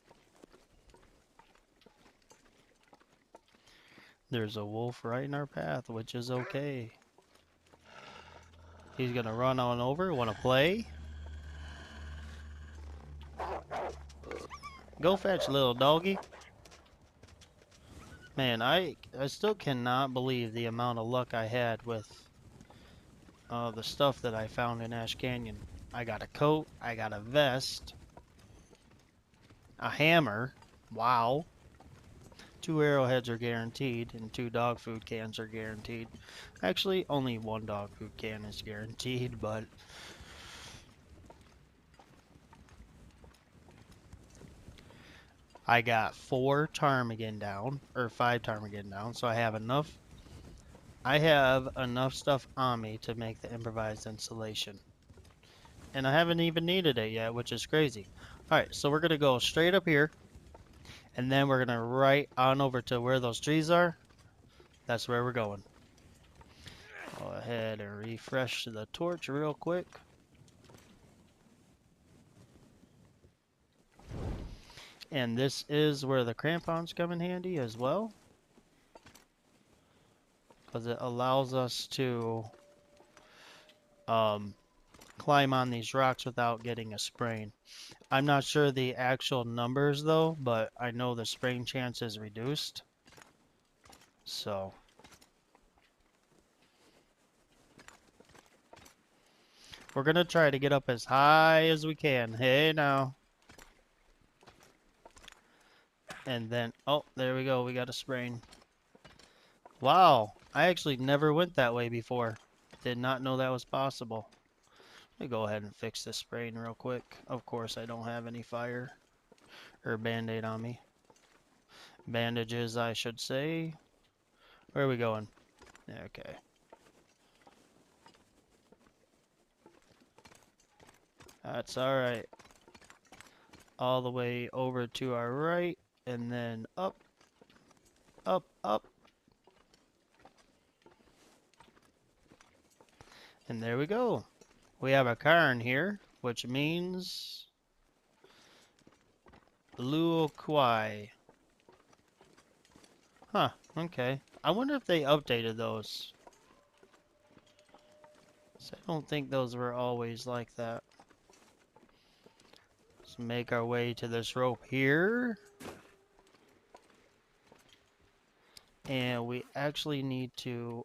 [SPEAKER 1] There's a wolf right in our path, which is okay. He's gonna run on over. Wanna play? Go fetch, little doggy. Man, I still cannot believe the amount of luck I had with the stuff that I found in Ash Canyon. I got a coat, I got a vest, a hammer. Wow. 2 arrowheads are guaranteed, and 2 dog food cans are guaranteed. Actually, only 1 dog food can is guaranteed, but I got 4 ptarmigan down, or 5 ptarmigan down, so I have enough. I have enough stuff on me to make the improvised installation. And I haven't even needed it yet, which is crazy. Alright, so we're going to go straight up here. And then we're going to right on over to where those trees are. That's where we're going. Go ahead and refresh the torch real quick. And this is where the crampons come in handy as well, because it allows us to climb on these rocks without getting a sprain. I'm not sure the actual numbers though, but I know the sprain chance is reduced. So we're gonna try to get up as high as we can. Hey now. And then, oh, there we go. We got a sprain. Wow, I actually never went that way before. Did not know that was possible. Let me go ahead and fix this sprain real quick. Of course, I don't have any fire or band-aid on me. Bandages, I should say. Where are we going? Okay. That's alright. All the way over to our right, and then up, up, up. And there we go. We have a cairn here, which means Blue Kwai. Huh, okay. I wonder if they updated those. So I don't think those were always like that. Let's make our way to this rope here. And we actually need to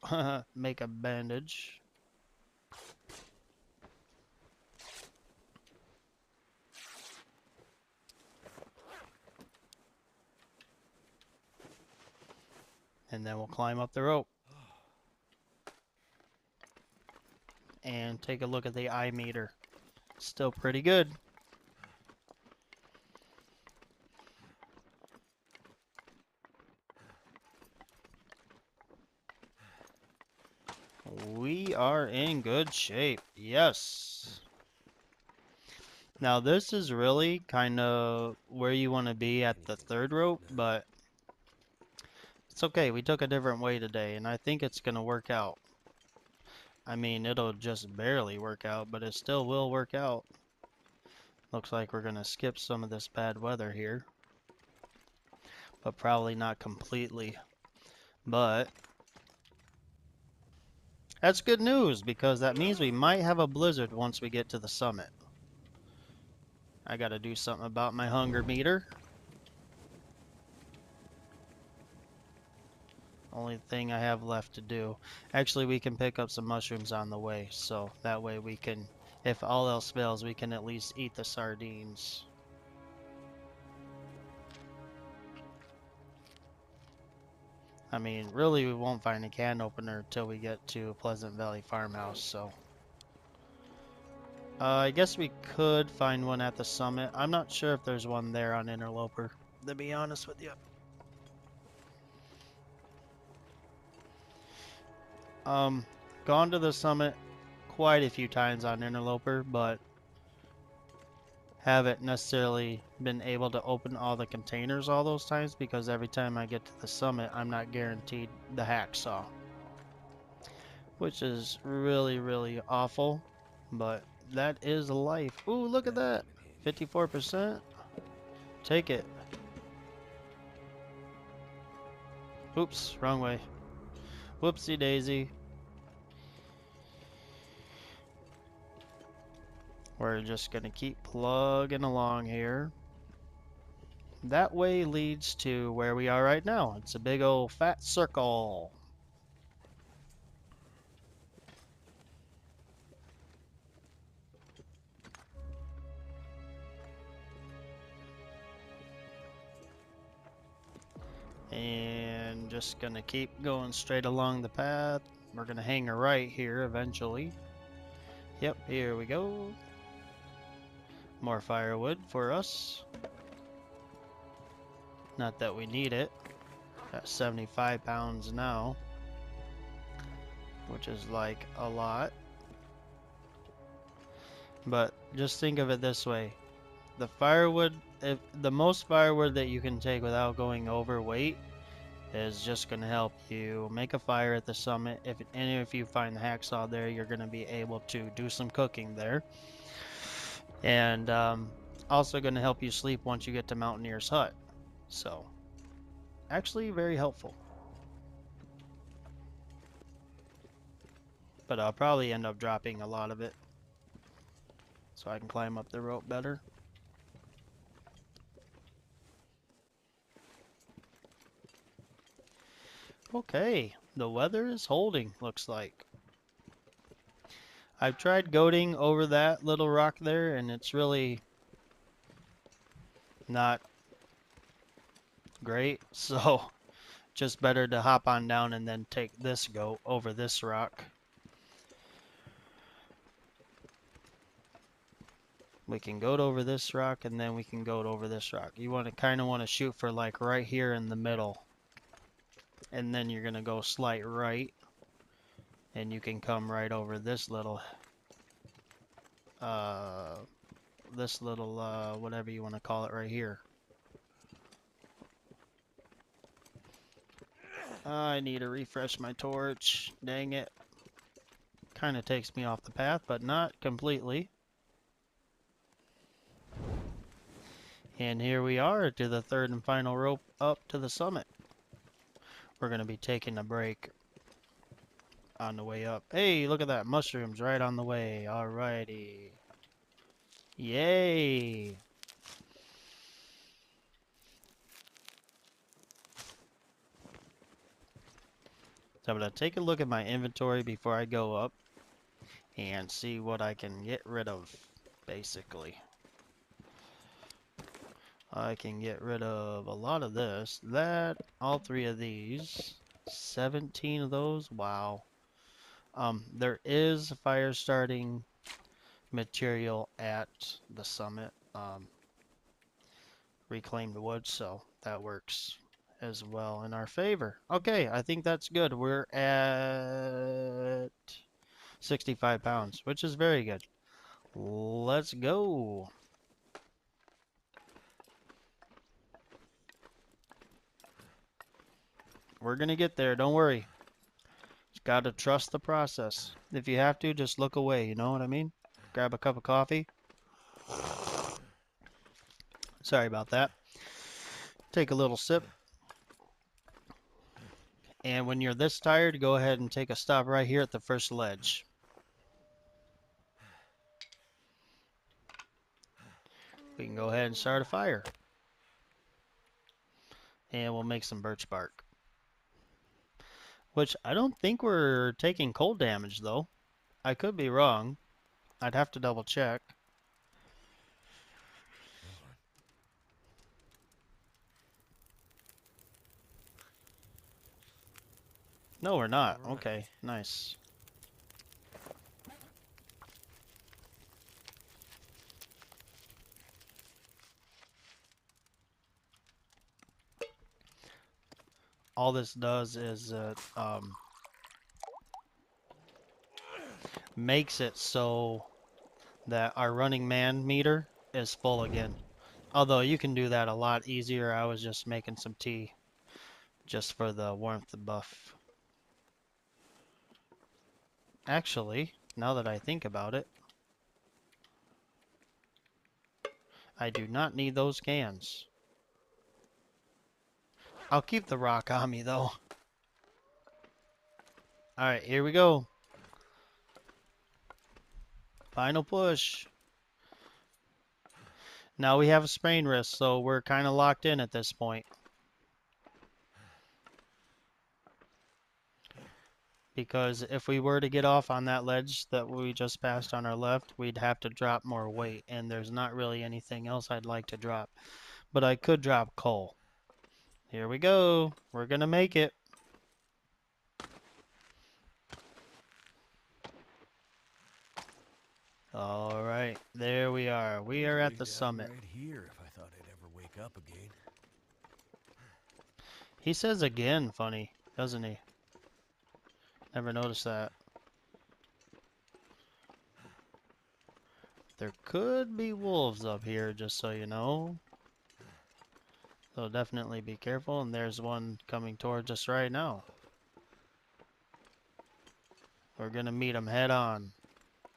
[SPEAKER 1] make a bandage. And then we'll climb up the rope. And take a look at the eye meter. Still pretty good. We are in good shape. Yes. Now this is really kind of where you want to be at the third rope, but it's okay. We took a different way today, and I think it's going to work out. I mean, it'll just barely work out, but it still will work out. Looks like we're going to skip some of this bad weather here, but probably not completely. But that's good news, because that means we might have a blizzard once we get to the summit. I got to do something about my hunger meter. Only thing I have left to do. Actually, we can pick up some mushrooms on the way, so that way we can, if all else fails, we can at least eat the sardines. I mean, really, we won't find a can opener until we get to Pleasant Valley Farmhouse, so. I guess we could find one at the summit. I'm not sure if there's one there on Interloper, to be honest with you. Gone to the summit quite a few times on Interloper, but haven't necessarily been able to open all the containers all those times, because every time I get to the summit, I'm not guaranteed the hacksaw. Which is really, really awful, but that is life. Ooh, look at that! 54%? Take it. Oops, wrong way. Whoopsie daisy. We're just gonna keep plugging along here. That way leads to where we are right now. It's a big old fat circle. And just gonna keep going straight along the path. We're gonna hang a right here eventually. Yep, here we go. More firewood for us. Not that we need it. Got 75 pounds now, which is like a lot. But just think of it this way. The firewood, if the most firewood that you can take without going overweight is just going to help you make a fire at the summit. If you find the hacksaw there, you're going to be able to do some cooking there. And Also going to help you sleep once you get to Mountaineer's Hut. So, actually very helpful. But I'll probably end up dropping a lot of it so I can climb up the rope better. Okay, the weather is holding, looks like. I've tried goating over that little rock there, and it's really not great. So, just better to hop on down and then take this goat over this rock. We can goat over this rock, and then we can goat over this rock. You want to kind of want to shoot for like right here in the middle. And then you're going to go slight right. And you can come right over this little, whatever you want to call it right here. I need to refresh my torch. Dang it. Kind of takes me off the path, but not completely. And here we are to the third and final rope up to the summit. We're going to be taking a break on the way up. Hey, look at that. Mushrooms right on the way. Alrighty. Yay. So I'm going to take a look at my inventory before I go up and see what I can get rid of, basically. I can get rid of a lot of this, that, all 3 of these, 17 of those, wow. There is fire starting material at the summit, reclaimed wood, so that works as well in our favor. Okay, I think that's good. We're at 65 pounds, which is very good. Let's go. We're gonna get there, don't worry. Just gotta trust the process. If you have to, just look away, you know what I mean? Grab a cup of coffee. Sorry about that. Take a little sip. And when you're this tired, go ahead and take a stop right here at the first ledge. We can go ahead and start a fire. And we'll make some birch bark. Which I don't think we're taking cold damage though. I could be wrong. I'd have to double check. No, we're not.
[SPEAKER 2] All right.
[SPEAKER 1] Okay, nice. All this does is makes it so that our running man meter is full again. Although you can do that a lot easier. I was just making some tea just for the warmth buff. Actually, now that I think about it, I do not need those cans. I'll keep the rock on me though. Alright, here we go. Final push. Now we have a sprain wrist, so we're kind of locked in at this point. Because if we were to get off on that ledge that we just passed on our left, we'd have to drop more weight, and there's not really anything else I'd like to drop. But I could drop coal. Here we go. We're gonna make it. All right, there we are. We are at the summit.
[SPEAKER 2] Right here, if I thought I'd ever wake up again.
[SPEAKER 1] He says again, funny, doesn't he? Never noticed that. There could be wolves up here, just so you know. So definitely be careful, and there's one coming towards us right now. We're gonna meet him head on.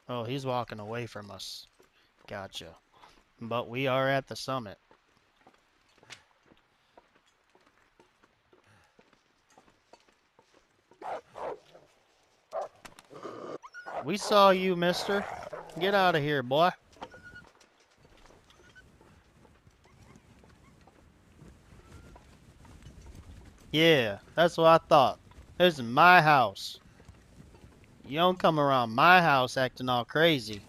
[SPEAKER 1] Oh, he's walking away from us. Gotcha. But we are at the summit. We saw you, mister. Get out of here, boy. Yeah, that's what I thought. This is my house. You don't come around my house acting all crazy.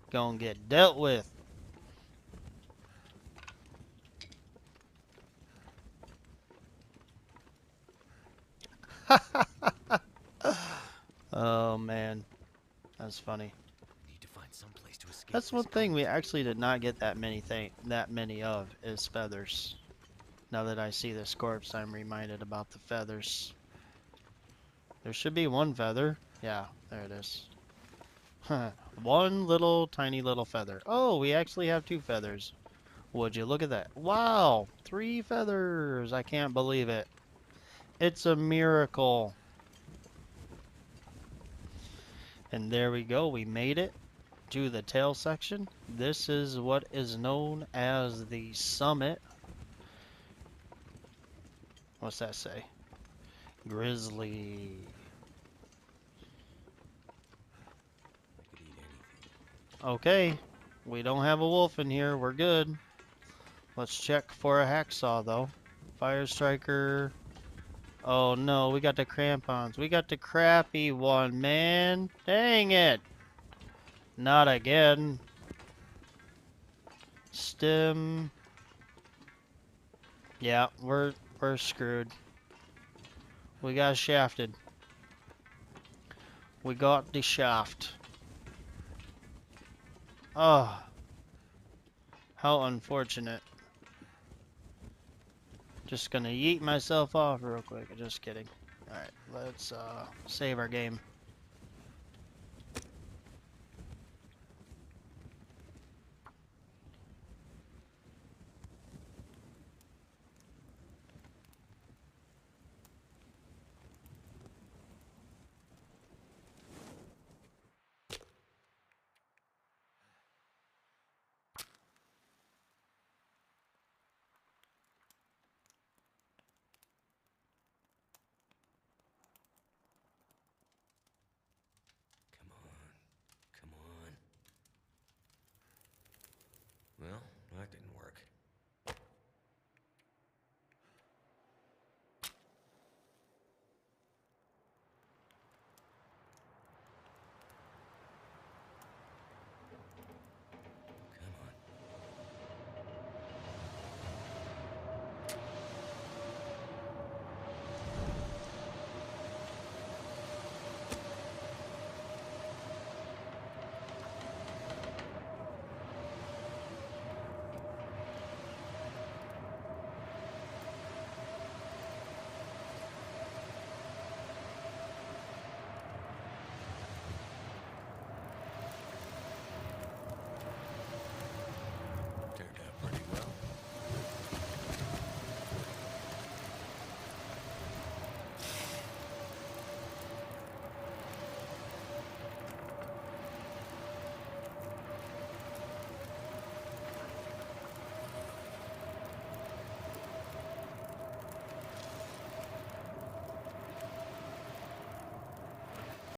[SPEAKER 1] Gonna get dealt with. Oh, man. That's funny.
[SPEAKER 2] Need to find some place to escape
[SPEAKER 1] That's
[SPEAKER 2] this
[SPEAKER 1] one thing we
[SPEAKER 2] ghost.
[SPEAKER 1] actually did not get that many of is feathers. Now that I see this corpse, I'm reminded about the feathers. There should be one feather. Yeah, there it is. One little tiny little feather. Oh, we actually have two feathers. Would you look at that? Wow, 3 feathers. I can't believe it. It's a miracle. And there we go. We made it to the tail section. This is what is known as the summit. What's that say? Grizzly.
[SPEAKER 2] I could eat anything.
[SPEAKER 1] Okay, we don't have a wolf in here. We're good. Let's check for a hacksaw though. Fire striker. Oh no, we got the crampons. We got the crappy one, man. Dang it. Not again. Stem. Yeah, we're screwed. We got shafted. We got the shaft. Oh, how unfortunate. Just gonna yeet myself off real quick. Just kidding. Alright, let's save our game.